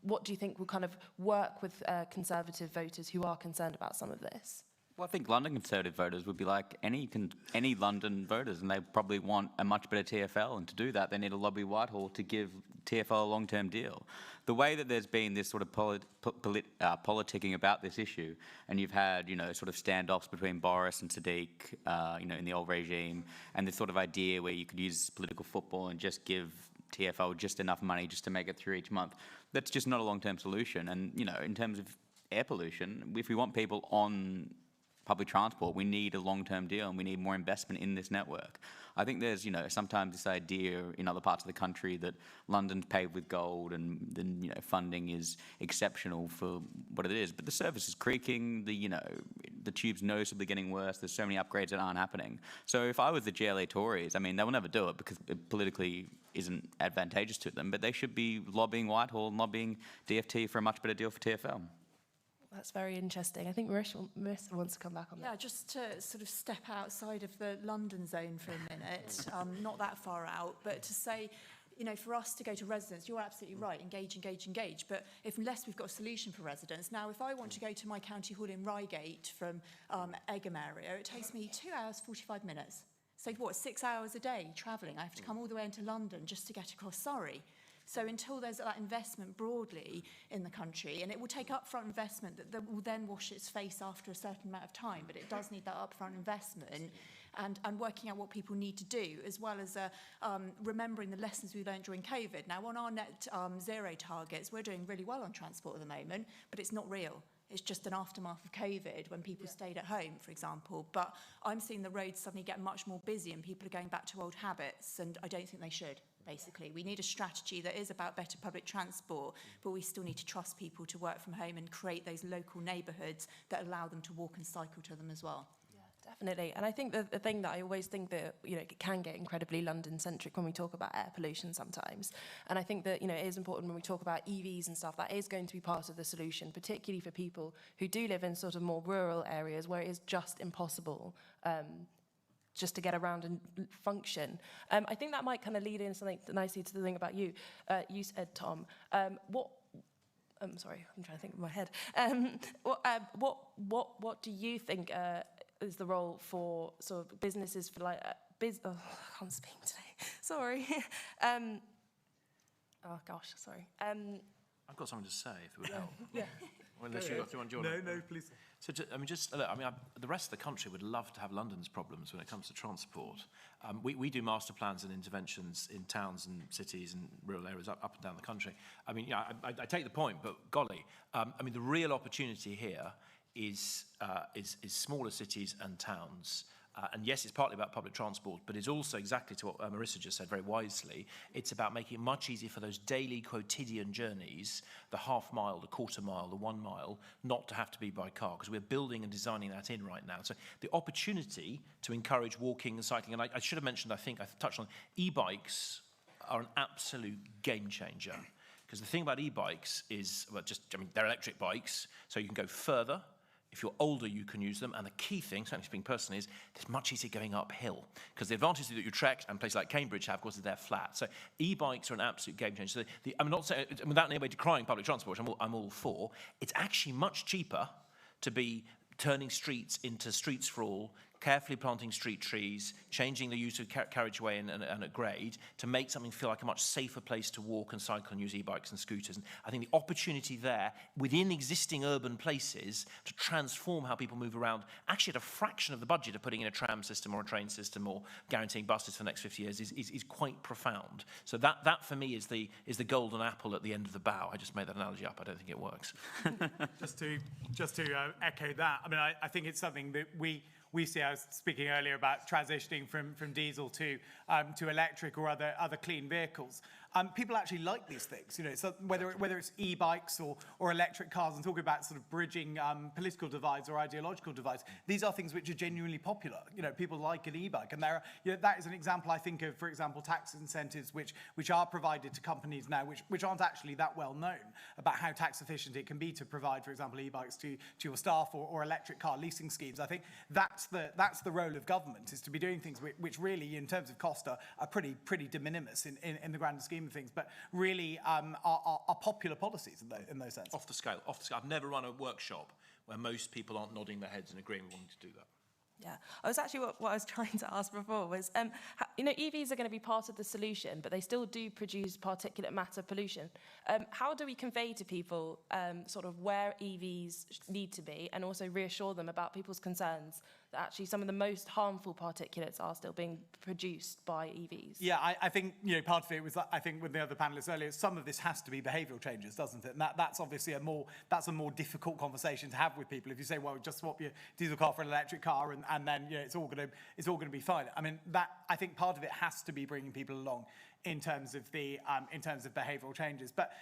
What do you think will kind of work with Conservative voters who are concerned about some of this?
Well, I think London Conservative voters would be like any London voters, and they probably want a much better TfL, and to do that they need to lobby Whitehall to give TfL a long-term deal. The way that there's been this sort of politicking about this issue, and you've had, sort of standoffs between Boris and Sadiq, in the old regime, and this sort of idea where you could use political football and just give TfL just enough money just to make it through each month, that's just not a long-term solution. And, in terms of air pollution, if we want people on public transport, we need a long-term deal, and we need more investment in this network. I think there's, sometimes this idea in other parts of the country that London's paved with gold and then, funding is exceptional for what it is. But the service is creaking, the tube's noticeably getting worse, there's so many upgrades that aren't happening. So if I was the GLA Tories, I mean, they will never do it because it politically isn't advantageous to them, but they should be lobbying Whitehall and lobbying DfT for a much better deal for TfL.
That's very interesting. I think Marisa wants to come back on that.
Yeah, just to sort of step outside of the London zone for a minute, not that far out, but to say, for us to go to residents, you're absolutely right, engage, but unless we've got a solution for residents. Now, if I want to go to my county hall in Reigate from Egham area, it takes me 2 hours, 45 minutes. So 6 hours a day travelling? I have to come all the way into London just to get across Surrey. So until there's that investment broadly in the country, and it will take upfront investment that will then wash its face after a certain amount of time, but it does need that upfront investment and working out what people need to do, as well as remembering the lessons we learned during COVID. Now, on our net zero targets, we're doing really well on transport at the moment, but it's not real. It's just an aftermath of COVID when people stayed at home, for example. But I'm seeing the roads suddenly get much more busy and people are going back to old habits, and I don't think they should. Basically, we need a strategy that is about better public transport, but we still need to trust people to work from home and create those local neighbourhoods that allow them to walk and cycle to them as well.
Yeah, definitely. And I think the thing that I always think that, it can get incredibly London-centric when we talk about air pollution sometimes. And I think that, it is important when we talk about EVs and stuff, that is going to be part of the solution, particularly for people who do live in sort of more rural areas where it is just impossible just to get around and function. I think that might kind of lead in something nicely to the thing about you. You said, Tom, I'm sorry, I'm trying to think in my head. What do you think is the role for sort of businesses for like, I can't speak today, sorry. Oh gosh, sorry.
I've got something to say, if it would help.
Yeah.
Well, unless you've got to join.
No, please.
So, the rest of the country would love to have London's problems when it comes to transport. We do master plans and interventions in towns and cities and rural areas up and down the country. I mean, yeah, I take the point, but golly, the real opportunity here is smaller cities and towns. And yes, it's partly about public transport, but it's also exactly to what Marisa just said very wisely. It's about making it much easier for those daily quotidian journeys, the half mile, the quarter mile, the 1 mile, not to have to be by car, because we're building and designing that in right now. So the opportunity to encourage walking and cycling, and I should have mentioned, I think I touched on, e-bikes are an absolute game changer. Because the thing about e-bikes is, they're electric bikes, so you can go further. If you're older, you can use them. And the key thing, certainly speaking personally, is it's much easier going uphill. Because the advantage that you trek and places like Cambridge have, of course, is they're flat. So e-bikes are an absolute game changer. So I'm not saying, without in any way decrying public transport, which I'm all for, it's actually much cheaper to be turning streets into streets for all, carefully planting street trees, changing the use of carriageway and at grade to make something feel like a much safer place to walk and cycle and use e-bikes and scooters. And I think the opportunity there within existing urban places to transform how people move around, actually at a fraction of the budget of putting in a tram system or a train system or guaranteeing buses for the next 50 years is quite profound. So that for me is the golden apple at the end of the bough. I just made that analogy up. I don't think it works.
Just to echo that, I think it's something that we see. I was speaking earlier about transitioning from diesel to electric or other clean vehicles. People actually like these things, so whether it's e-bikes or electric cars, and talking about sort of bridging political divides or ideological divides. These are things which are genuinely popular. People like an e-bike, and that is an example, I think, of, for example, tax incentives which are provided to companies now, which aren't actually that well known about how tax efficient it can be to provide, for example, e-bikes to your staff or electric car leasing schemes. I think that's the role of government, is to be doing things which really, in terms of cost, are pretty de minimis in the grander scheme of things, but really are popular policies in those sense.
Off the scale. I've never run a workshop where most people aren't nodding their heads and agreeing with wanting to do that.
Yeah, I was actually what I was trying to ask before was, EVs are going to be part of the solution, but they still do produce particulate matter pollution. How do we convey to people sort of where EVs need to be, and also reassure them about people's concerns that actually some of the most harmful particulates are still being produced by EVs?
Yeah, I think part of it was, I think with the other panelists earlier, some of this has to be behavioural changes, doesn't it? And that's obviously a more difficult conversation to have with people. If you say, well, just swap your diesel car for an electric car, and then it's all going to be fine. I think part of it has to be bringing people along in terms of behavioural changes, but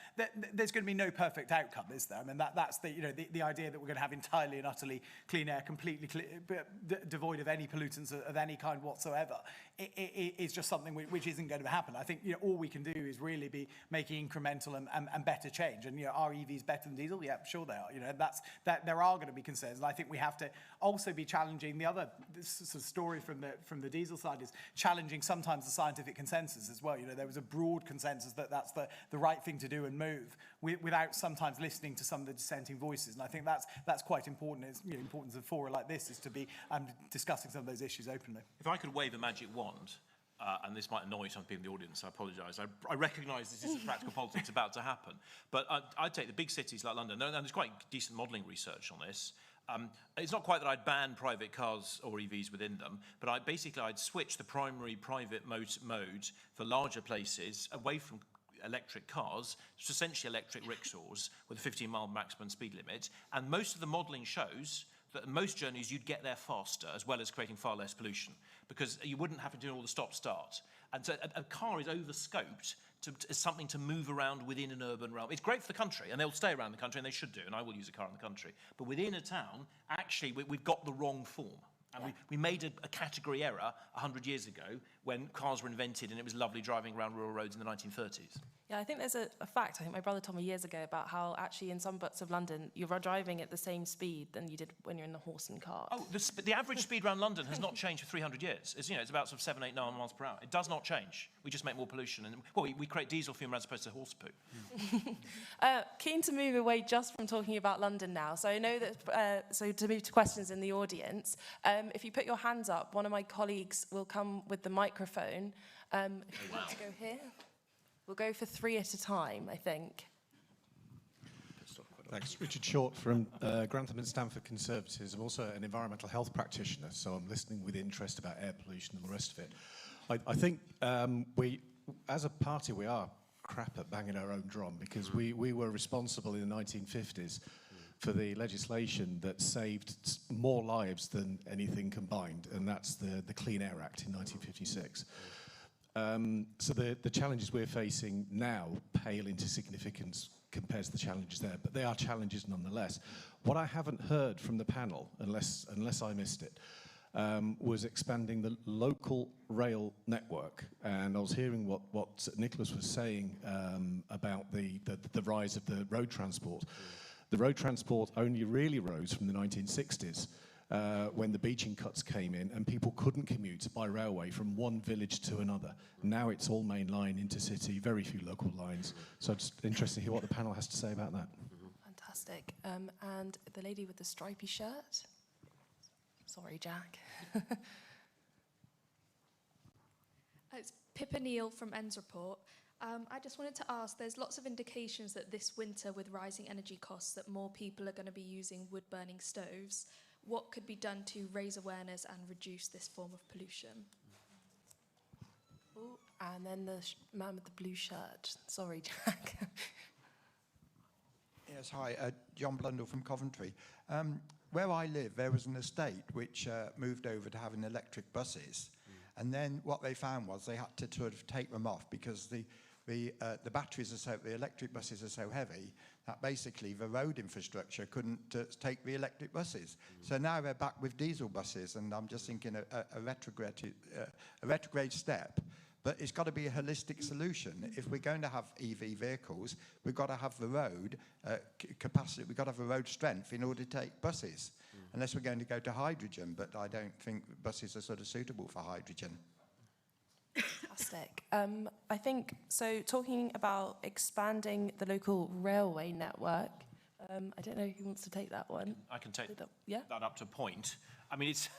there's going to be no perfect outcome, is there? That's the idea that we're going to have entirely and utterly clean air, completely devoid of any pollutants of any kind whatsoever. It's just something which isn't going to happen. I think all we can do is really be making incremental and better change. And are EVs better than diesel? Yeah, sure they are. There are going to be concerns, and I think we have to also be challenging the other sort of story from the diesel side, is challenging sometimes the scientific consensus as well. There was a broad consensus that that's the right thing to do and move, without sometimes listening to some of the dissenting voices. And I think that's quite important. It's importance of a forum like this is to be discussing some of those issues openly.
If I could wave a magic wand, and this might annoy some people in the audience, I apologise. I recognise this is a practical politics about to happen. But I'd take the big cities like London, and there's quite decent modelling research on this. It's not quite that I'd ban private cars or EVs within them, but I'd switch the primary private mode for larger places away from electric cars, it's essentially electric rickshaws with a 15-mile maximum speed limit. And most of the modelling shows that in most journeys you'd get there faster, as well as creating far less pollution, because you wouldn't have to do all the stop-start. And so a car is over-scoped as something to move around within an urban realm. It's great for the country, and they'll stay around the country, and they should do, and I will use a car in the country. But within a town, actually, we've got the wrong form. And we made a category error 100 years ago when cars were invented and it was lovely driving around rural roads in the 1930s.
Yeah, I think there's a fact, I think my brother told me years ago, about how actually in some parts of London, you're driving at the same speed than you did when you're in the horse and cart.
Oh, the average speed around London has not changed for 300 years. It's about sort of 7, 8, 9 miles per hour. It does not change. We just make more pollution. And we create diesel fume as opposed to horse poo.
Keen to move away just from talking about London now. So I know that, so to move to questions in the audience, if you put your hands up, one of my colleagues will come with the microphone. If you want to go here. We'll go for 3 at a time, I think.
Thanks. Richard Short from Grantham and Stanford Conservatives. I'm also an environmental health practitioner, so I'm listening with interest about air pollution and the rest of it. I think we, as a party, we are crap at banging our own drum, because we were responsible in the 1950s for the legislation that saved more lives than anything combined, and that's the Clean Air Act in 1956. So the challenges we're facing now pale into significance compared to the challenges there, but they are challenges nonetheless. What I haven't heard from the panel, unless I missed it, was expanding the local rail network. And I was hearing what Nicholas was saying about the rise of the road transport. The road transport only really rose from the 1960s. When the beaching cuts came in and people couldn't commute by railway from one village to another. Now it's all main line, intercity, very few local lines. So I'm just interested to hear what the panel has to say about that.
Fantastic. And the lady with the stripy shirt? Sorry, Jack.
It's Pippa Neal from Ends Report. I just wanted to ask, there's lots of indications that this winter, with rising energy costs, that more people are going to be using wood-burning stoves. What could be done to raise awareness and reduce this form of pollution?
Ooh, and then the man with the blue shirt. Sorry, Jack.
Yes, hi, John Blundell from Coventry. Where I live, there was an estate which moved over to having electric buses. And then what they found was they had to sort of take them off because the batteries are the electric buses are so heavy that basically the road infrastructure couldn't take the electric buses. So now they're back with diesel buses, and I'm just thinking a retrograde step. But it's got to be a holistic solution. If we're going to have EV vehicles, we've got to have the road capacity, we've got to have the road strength in order to take buses. Unless we're going to go to hydrogen, but I don't think buses are sort of suitable for hydrogen.
Fantastic. I think, so talking about expanding the local railway network, I don't know who wants to take that one.
I can take
Yeah?
that up to a point. I mean, it's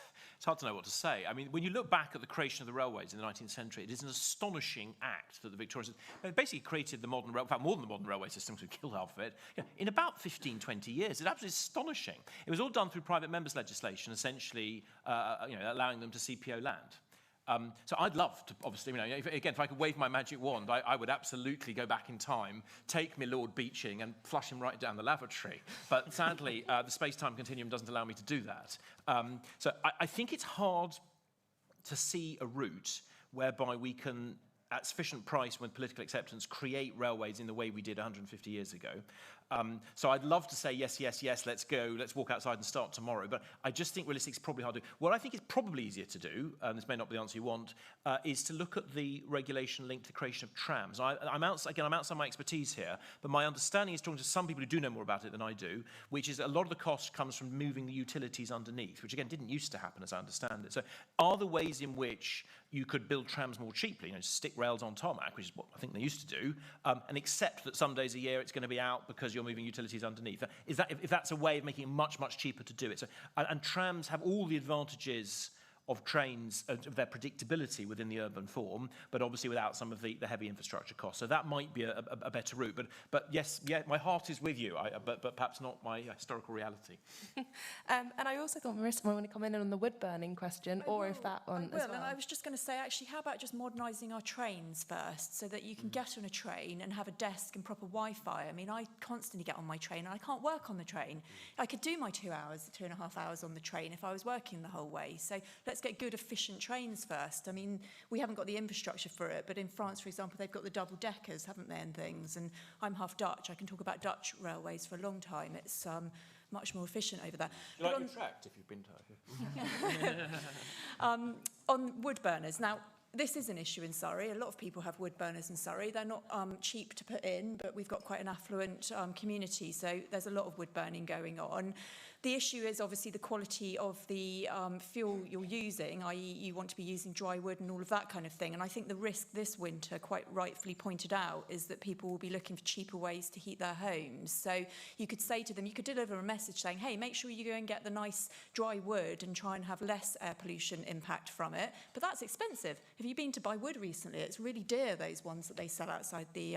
hard to know what to say. I mean, when you look back at the creation of the railways in the 19th century, it is an astonishing act that the Victorians basically created the modern rail, in fact, more than the modern railway system, because we killed half of it, in about 15, 20 years. It's absolutely astonishing. It was all done through private members' legislation, essentially allowing them to CPO land. So I'd love to, obviously, if I could wave my magic wand, I would absolutely go back in time, take my Lord Beaching and flush him right down the lavatory. But sadly, the space-time continuum doesn't allow me to do that. So I think it's hard to see a route whereby we can, at sufficient price with political acceptance, create railways in the way we did 150 years ago. So I'd love to say, yes, yes, yes, let's go, let's walk outside and start tomorrow. But I just think realistically it's probably hard to do. What I think is probably easier to do, and this may not be the answer you want, is to look at the regulation linked to the creation of trams. I'm outside my expertise here, but my understanding is, talking to some people who do know more about it than I do, which is a lot of the cost comes from moving the utilities underneath, which again didn't used to happen as I understand it. So are there ways in which you could build trams more cheaply, stick rails on tarmac, which is what I think they used to do, and accept that some days a year it's going to be out because you're moving utilities underneath. Is that, if that's a way of making it much, much cheaper to do it. So, and trams have all the advantages of trains, of their predictability within the urban form, but obviously without some of the heavy infrastructure costs. So that might be a better route. But yes, yeah, my heart is with you, but perhaps not my historical reality.
And I also thought Marisa might want to come in on the wood burning question, if that one as well.
And I was just going to say, actually, how about just modernising our trains first, so that you can get on a train and have a desk and proper Wi-Fi? I mean, I constantly get on my train and I can't work on the train. I could do my 2.5 hours on the train if I was working the whole way. So let's get good, efficient trains first. I mean, we haven't got the infrastructure for it, but in France, for example, they've got the double deckers, haven't they, and things. And I'm half Dutch. I can talk about Dutch railways for a long time. It's much more efficient over there.
You like your tract if you've been to
On wood burners. Now, this is an issue in Surrey. A lot of people have wood burners in Surrey. They're not cheap to put in, but we've got quite an affluent community, so there's a lot of wood burning going on. The issue is obviously the quality of the fuel you're using, i.e. you want to be using dry wood and all of that kind of thing. And I think the risk this winter, quite rightfully pointed out, is that people will be looking for cheaper ways to heat their homes. So you could say to them, you could deliver a message saying, hey, make sure you go and get the nice dry wood and try and have less air pollution impact from it. But that's expensive. Have you been to buy wood recently? It's really dear, those ones that they sell outside the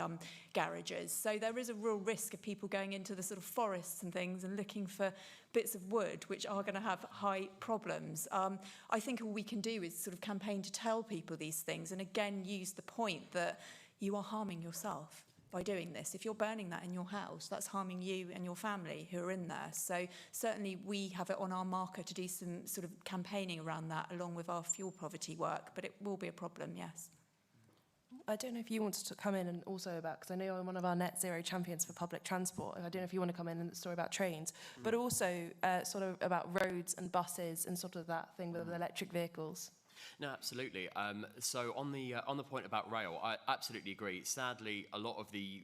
garages. So there is a real risk of people going into the sort of forests and things and looking for bits of wood which are going to have high problems. I think all we can do is sort of campaign to tell people these things, and again use the point that you are harming yourself by doing this. If you're burning that in your house, that's harming you and your family who are in there. So certainly we have it on our marker to do some sort of campaigning around that along with our fuel poverty work, but it will be a problem, yes.
I don't know if you wanted to come in and also about, because I know I'm one of our net zero champions for public transport, and I don't know if you want to come in and the story about trains, but also sort of about roads and buses and sort of that thing with electric vehicles.
No, absolutely. So on the point about rail, I absolutely agree. Sadly, a lot of the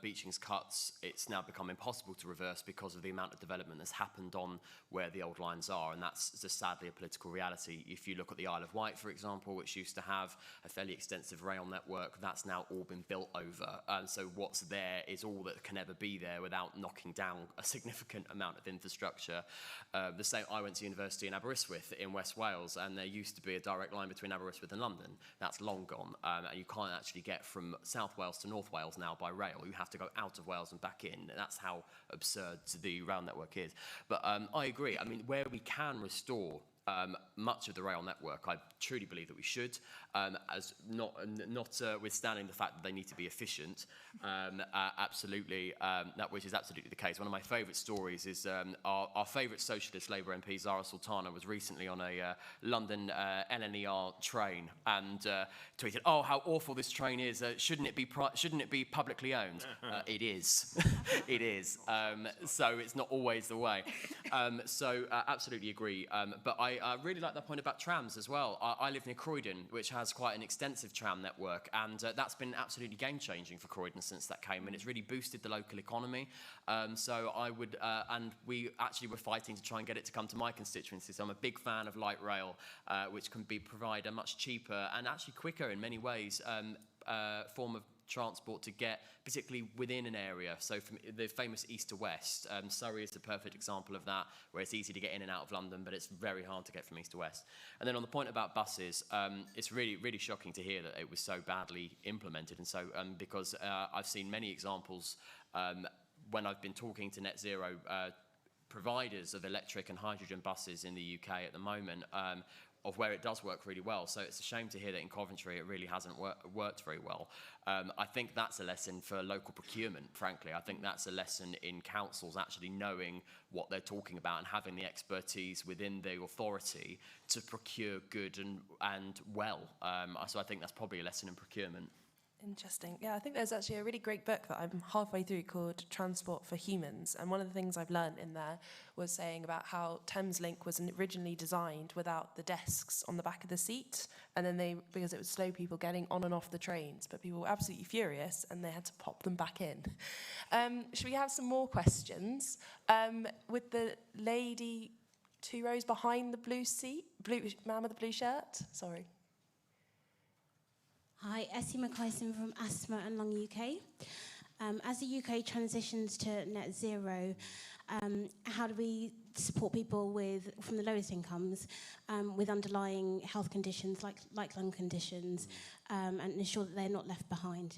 Beeching's cuts, it's now become impossible to reverse because of the amount of development that's happened on where the old lines are, and that's just sadly a political reality. If you look at the Isle of Wight, for example, which used to have a fairly extensive rail network, that's now all been built over. And so what's there is all that can ever be there without knocking down a significant amount of infrastructure. The same, I went to university in Aberystwyth in West Wales, and there used to be a direct line between Aberystwyth and London. That's long gone, and you can't actually get from South Wales to North Wales now by rail. You have to go out of Wales and back in. That's how absurd the rail network is. But I agree. I mean, where we can restore much of the rail network, I truly believe that we should, as notwithstanding the fact that they need to be efficient. Absolutely, which is absolutely the case. One of my favourite stories is our favourite socialist Labour MP, Zara Sultana, was recently on a London LNER train and tweeted, "Oh, how awful this train is! Shouldn't it be publicly owned?" It is, it is. So it's not always the way. So absolutely agree. But I really like that point about trams as well. I live near Croydon, which has quite an extensive tram network, and that's been absolutely game-changing for Croydon since that came, and it's really boosted the local economy. So I would, and we actually were fighting to try and get it to come to my constituency. So I'm a big fan of light rail, which can provide a much cheaper and actually quicker in many ways form of transport to get, particularly within an area. So from the famous east to west, Surrey is the perfect example of that, where it's easy to get in and out of London, but it's very hard to get from east to west. And then on the point about buses, it's really, really shocking to hear that it was so badly implemented. And so, because I've seen many examples when I've been talking to net zero providers of electric and hydrogen buses in the UK at the moment, of where it does work really well. So it's a shame to hear that in Coventry it really hasn't worked very well. I think that's a lesson for local procurement, frankly. I think that's a lesson in councils actually knowing what they're talking about and having the expertise within the authority to procure good and well. So I think that's probably a lesson in procurement.
Interesting. Yeah, I think there's actually a really great book that I'm halfway through called Transport for Humans. And one of the things I've learned in there was saying about how Thameslink was originally designed without the desks on the back of the seat. And then because it would slow people getting on and off the trains, but people were absolutely furious and they had to pop them back in. Should we have some more questions? With the lady 2 rows behind the blue man with the blue shirt? Sorry.
Hi, Essie McClyson from Asthma and Lung UK. As the UK transitions to net zero, how do we support people from the lowest incomes with underlying health conditions like lung conditions and ensure that they're not left behind?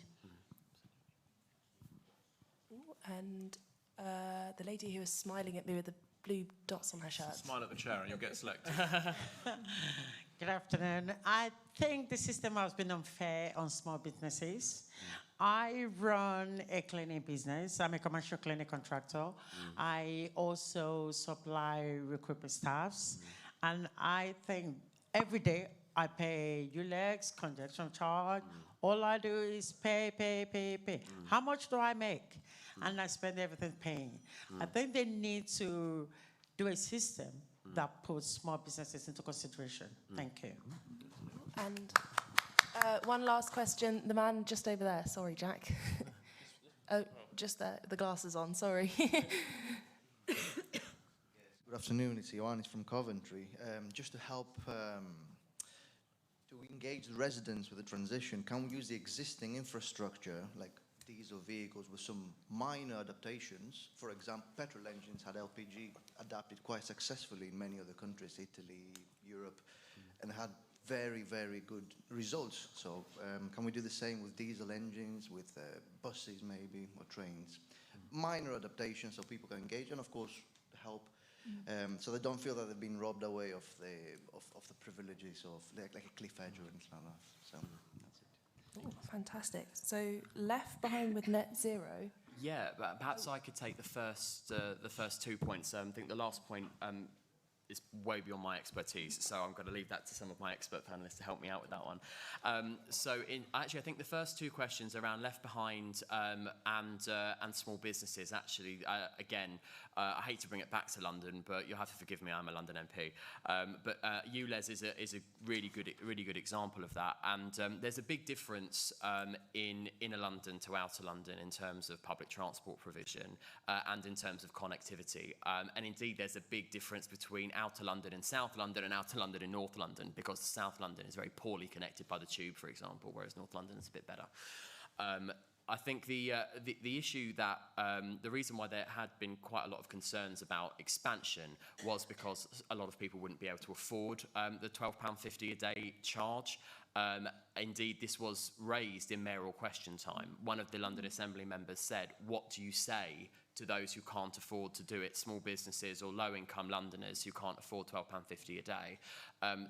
And the lady who was smiling at me with the blue dots on her shirt.
Smile at the chair and you'll get selected.
Good afternoon. I think the system has been unfair on small businesses. I run a clinic business. I'm a commercial clinic contractor. I also supply recruitment staffs. And I think every day I pay ULEX, congestion charge. All I do is pay. How much do I make? And I spend everything paying. I think they need to do a system that puts small businesses into consideration. Thank you.
And one last question. The man just over there. Sorry, Jack. Oh, just there. The glasses on. Sorry.
Good Good afternoon, it's Ioannis from Coventry. Just to help to engage the residents with the transition, can we use the existing infrastructure, like diesel vehicles, with some minor adaptations? For example, petrol engines had LPG adapted quite successfully in many other countries, Italy, Europe, and had very, very good results. So can we do the same with diesel engines, with buses maybe, or trains? Minor adaptations so people can engage, and of course help, so they don't feel that they've been robbed away of the privileges of like a cliff edge or anything like that. So that's it.
Oh, fantastic. So left behind with net zero.
Yeah, but perhaps I could take the first 2 points. I think the last point is way beyond my expertise, so I'm going to leave that to some of my expert panelists to help me out with that one. Actually, I think the first two questions around left behind and small businesses, actually, again, I hate to bring it back to London, but you'll have to forgive me, I'm a London MP. But ULEZ is a really good example of that, and there's a big difference in inner London to outer London in terms of public transport provision and in terms of connectivity, and indeed there's a big difference between outer London and South London and outer London and North London, because South London is very poorly connected by the tube, for example, whereas North London is a bit better. I think the issue that the reason why there had been quite a lot of concerns about expansion was because a lot of people wouldn't be able to afford the £12.50 a day charge. Indeed, this was raised in mayoral question time. One of the London Assembly members said, "What do you say to those who can't afford to do it, small businesses or low-income Londoners who can't afford £12.50 a day?"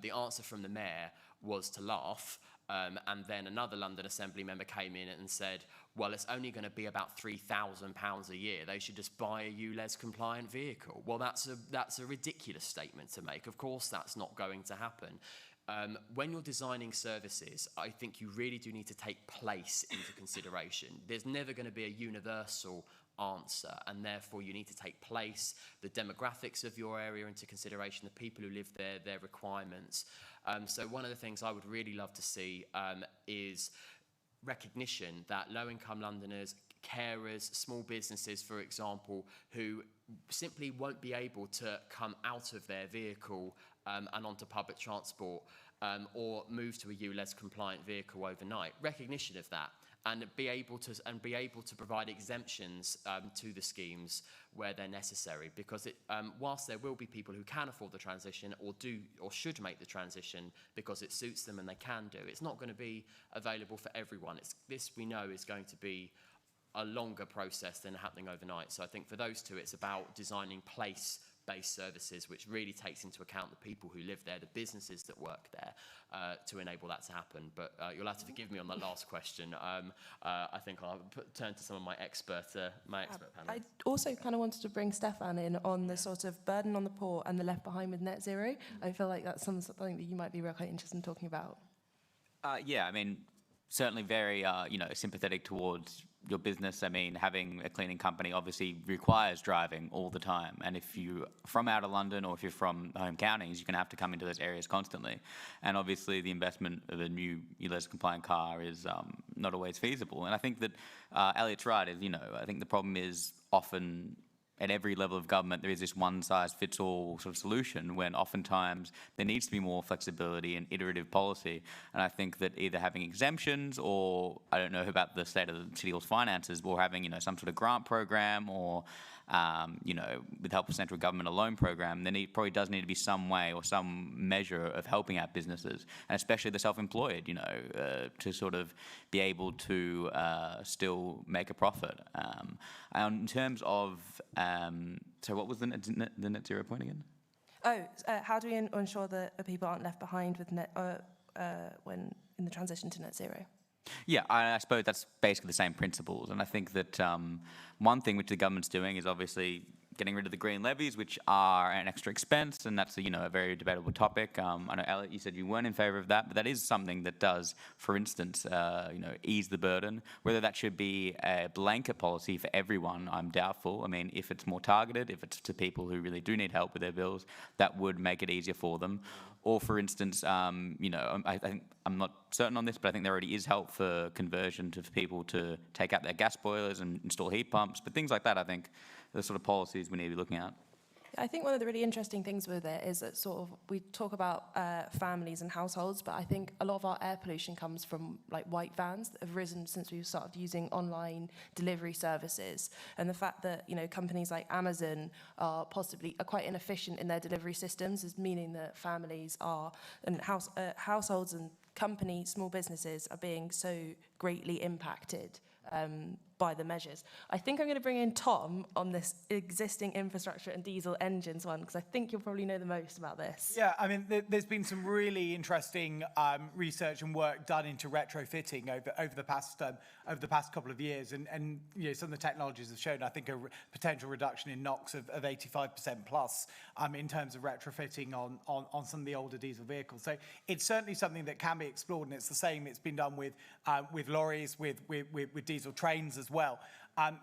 The answer from the mayor was to laugh, and then another London Assembly member came in and said, well, it's only going to be about £3,000 a year. They should just buy a ULEZ compliant vehicle. Well, that's a ridiculous statement to make. Of course, that's not going to happen. When you're designing services, I think you really do need to take place into consideration. There's never going to be a universal answer, and therefore you need to take place, the demographics of your area into consideration, the people who live there, their requirements. So one of the things I would really love to see is recognition that low-income Londoners, carers, small businesses, for example, who simply won't be able to come out of their vehicle and onto public transport or move to a ULEZ compliant vehicle overnight. Recognition of that, and be able to provide exemptions to the schemes where they're necessary, because whilst there will be people who can afford the transition or should make the transition because it suits them and they can do, it's not going to be available for everyone. This we know is going to be a longer process than happening overnight. So I think for those two, it's about designing place-based services, which really takes into account the people who live there, the businesses that work there, to enable that to happen. But you'll have to forgive me on that last question. I think I'll turn to some of my expert panelists.
I also kind of wanted to bring Stefan in on the sort of burden on the poor and the left behind with net zero. I feel like that's something that you might be really quite interested in talking about.
Yeah, I mean, certainly very, sympathetic towards your business. I mean, having a cleaning company obviously requires driving all the time. And if you're from out of London or if you're from home counties, you're going to have to come into those areas constantly. And obviously the investment of a new ULEZ compliant car is not always feasible. And I think that Elliot's right, I think the problem is often at every level of government, there is this one-size-fits-all sort of solution when oftentimes there needs to be more flexibility and iterative policy. And I think that either having exemptions or, I don't know about the state of the City Hall's finances, or having, some sort of grant program or, with help of central government, a loan program, then it probably does need to be some way or some measure of helping out businesses, and especially the self-employed, to sort of be able to still make a profit. In terms of, so what was the net zero point again?
How do we ensure that people aren't left behind with when in the transition to net zero?
Yeah, I suppose that's basically the same principles. And I think that one thing which the government's doing is obviously getting rid of the green levies, which are an extra expense, and that's a very debatable topic. I know, Elliot, you said you weren't in favour of that, but that is something that does, for instance, ease the burden. Whether that should be a blanket policy for everyone, I'm doubtful. I mean, if it's more targeted, if it's to people who really do need help with their bills, that would make it easier for them. Or, for instance, I think, I'm not certain on this, but I think there already is help for conversion for people to take out their gas boilers and install heat pumps. But things like that, I think, are the sort of policies we need to be looking at.
I think one of the really interesting things with it is that sort of we talk about families and households, but I think a lot of our air pollution comes from like white vans that have risen since we've started using online delivery services. And the fact that, you know, companies like Amazon are quite inefficient in their delivery systems is meaning that families are, and households and small businesses are being so greatly impacted by the measures. I think I'm going to bring in Tom on this existing infrastructure and diesel engines one, because I think you'll probably know the most about this.
Yeah, I mean, there's been some really interesting research and work done into retrofitting over the past couple of years, and you know, some of the technologies have shown, I think, a potential reduction in NOx of 85% plus in terms of retrofitting on some of the older diesel vehicles. So it's certainly something that can be explored, and it's the same. It's been done with lorries, with diesel trains as well.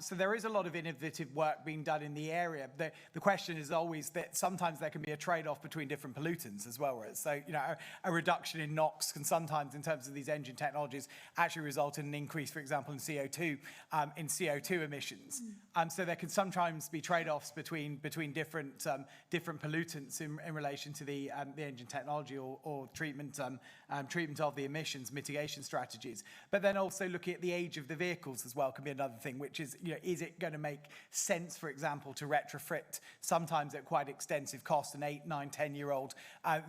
So there is a lot of innovative work being done in the area. The question is always that sometimes there can be a trade-off between different pollutants as well. Right? So, you know, a reduction in NOx can sometimes, in terms of these engine technologies, actually result in an increase, for example, in CO2 emissions. So there can sometimes be trade-offs between different pollutants in relation to the engine technology or treatment of the emissions mitigation strategies. But then also looking at the age of the vehicles as well can be another thing, which is, you know, is it going to make sense, for example, to retrofit sometimes at quite extensive cost an 8, 9, 10-year-old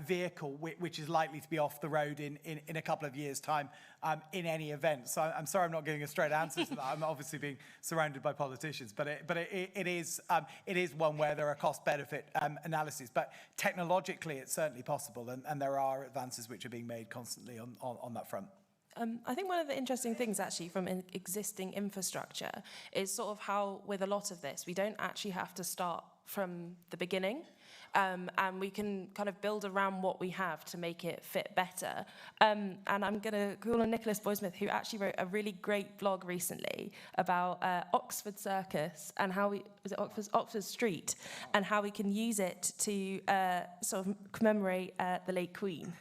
vehicle which is likely to be off the road in a couple of years' time in any event. So I'm sorry I'm not giving a straight answer to that. I'm obviously being surrounded by politicians, but it is one where there are cost-benefit analyses. But technologically, it's certainly possible, and there are advances which are being made constantly on that front.
I think one of the interesting things actually from existing infrastructure is sort of how with a lot of this, we don't actually have to start from the beginning, and we can kind of build around what we have to make it fit better. And I'm going to call on Nicholas Boy-Smith, who actually wrote a really great blog recently about Oxford Circus and how Oxford Street, and how we can use it to sort of commemorate the late Queen.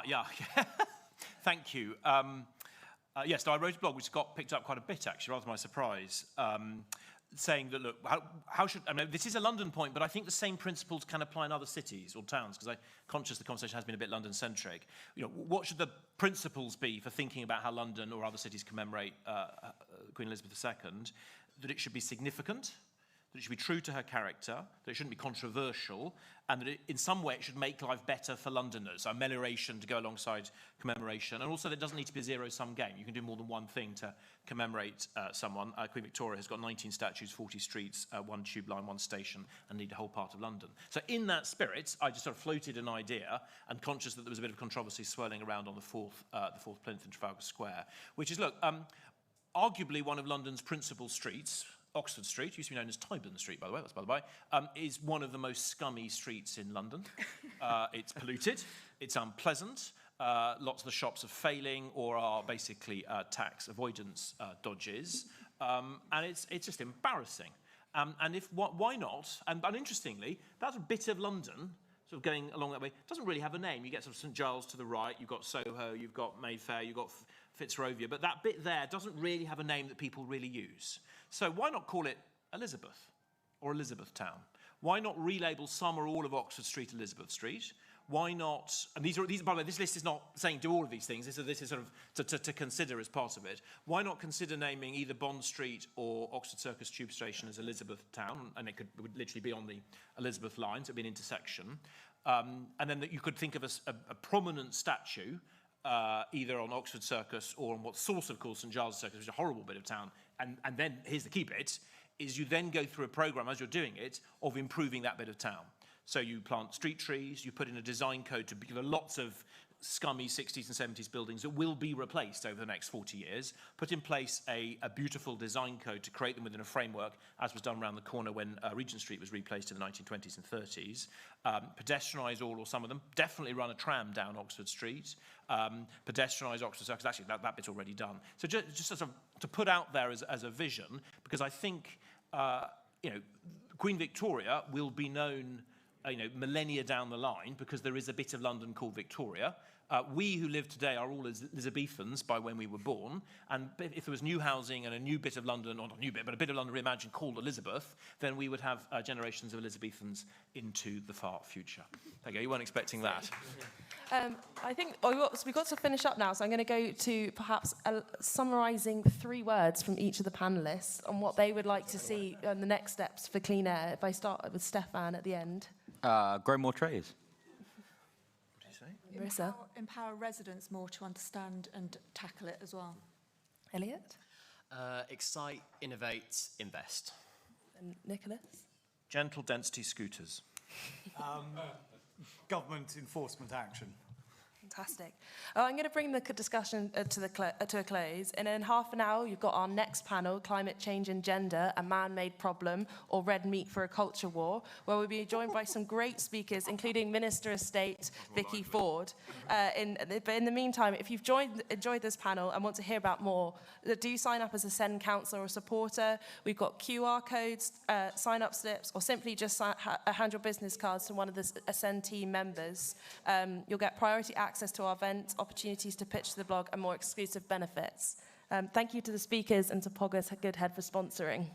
Yeah. Thank you. Yes, no, I wrote a blog which got picked up quite a bit, actually, rather to my surprise, saying that, look, I mean, this is a London point, but I think the same principles can apply in other cities or towns, because I'm conscious the conversation has been a bit London-centric. You know, what should the principles be for thinking about how London or other cities commemorate Queen Elizabeth II? That it should be significant, that it should be true to her character, that it shouldn't be controversial, and that in some way it should make life better for Londoners, amelioration to go alongside commemoration, and also that it doesn't need to be a zero-sum game. You can do more than one thing to commemorate someone. Queen Victoria has got 19 statues, 40 streets, 1 tube line, 1 station, and need a whole part of London. So in that spirit, I just sort of floated an idea, and conscious that there was a bit of controversy swirling around on the fourth plinth in Trafalgar Square, which is, look, arguably one of London's principal streets. Oxford Street, used to be known as Tyburn Street, by the way, that's by the by, is one of the most scummy streets in London. It's polluted, it's unpleasant, lots of the shops are failing or are basically tax avoidance dodges, and it's just embarrassing. And why not? And interestingly, that's a bit of London, sort of going along that way, doesn't really have a name. You get sort of St Giles to the right, you've got Soho, you've got Mayfair, you've got Fitzrovia, but that bit there doesn't really have a name that people really use. So why not call it Elizabeth or Elizabeth Town? Why not relabel some or all of Oxford Street Elizabeth Street? Why not, and these are by the way, this list is not saying do all of these things, this is sort of to consider as part of it. Why not consider naming either Bond Street or Oxford Circus Tube Station as Elizabeth Town, and it would literally be on the Elizabeth line, so it would be an intersection. And then that you could think of a prominent statue either on Oxford Circus or on what's sort of called St Giles Circus, which is a horrible bit of town. And then, here's the key bit, is you then go through a programme, as you're doing it, of improving that bit of town. So you plant street trees, you put in a design code to give lots of scummy 60s and 70s buildings that will be replaced over the next 40 years, put in place a beautiful design code to create them within a framework, as was done around the corner when Regent Street was replaced in the 1920s and 30s, pedestrianise all or some of them, definitely run a tram down Oxford Street, pedestrianise Oxford Circus, actually that bit's already done. So just sort of to put out there as a vision, because I think, you know, Queen Victoria will be known millennia down the line, because there is a bit of London called Victoria. We who live today are all Elizabethans by when we were born, and if there was new housing and a new bit of London, or not a new bit, but a bit of London reimagined called Elizabeth, then we would have generations of Elizabethans into the far future. There you go, you weren't expecting that.
I think we've got to finish up now, so I'm going to go to perhaps summarising 3 words from each of the panellists on what they would like to see on the next steps for clean air. If I start with Stefan at the end.
Grow more trees.
Marisa?
Empower residents more to understand and tackle it as well.
Elliot?
Excite, innovate, invest.
And Nicholas?
Gentle density scooters.
Government enforcement action.
Fantastic. I'm going to bring the discussion to a close. And in half an hour, you've got our next panel, Climate Change and Gender, a Man-Made Problem, or Red Meat for a Culture War, where we'll be joined by some great speakers, including Minister of State Vicky Ford. But in the meantime, if you've enjoyed this panel and want to hear about more, do sign up as a SEND councillor or supporter. We've got QR codes, sign-up slips, or simply just hand your business cards to one of the SEND team members. You'll get priority access to our events, opportunities to pitch the blog, and more exclusive benefits. Thank you to the speakers and to Pogust Goodhead for sponsoring.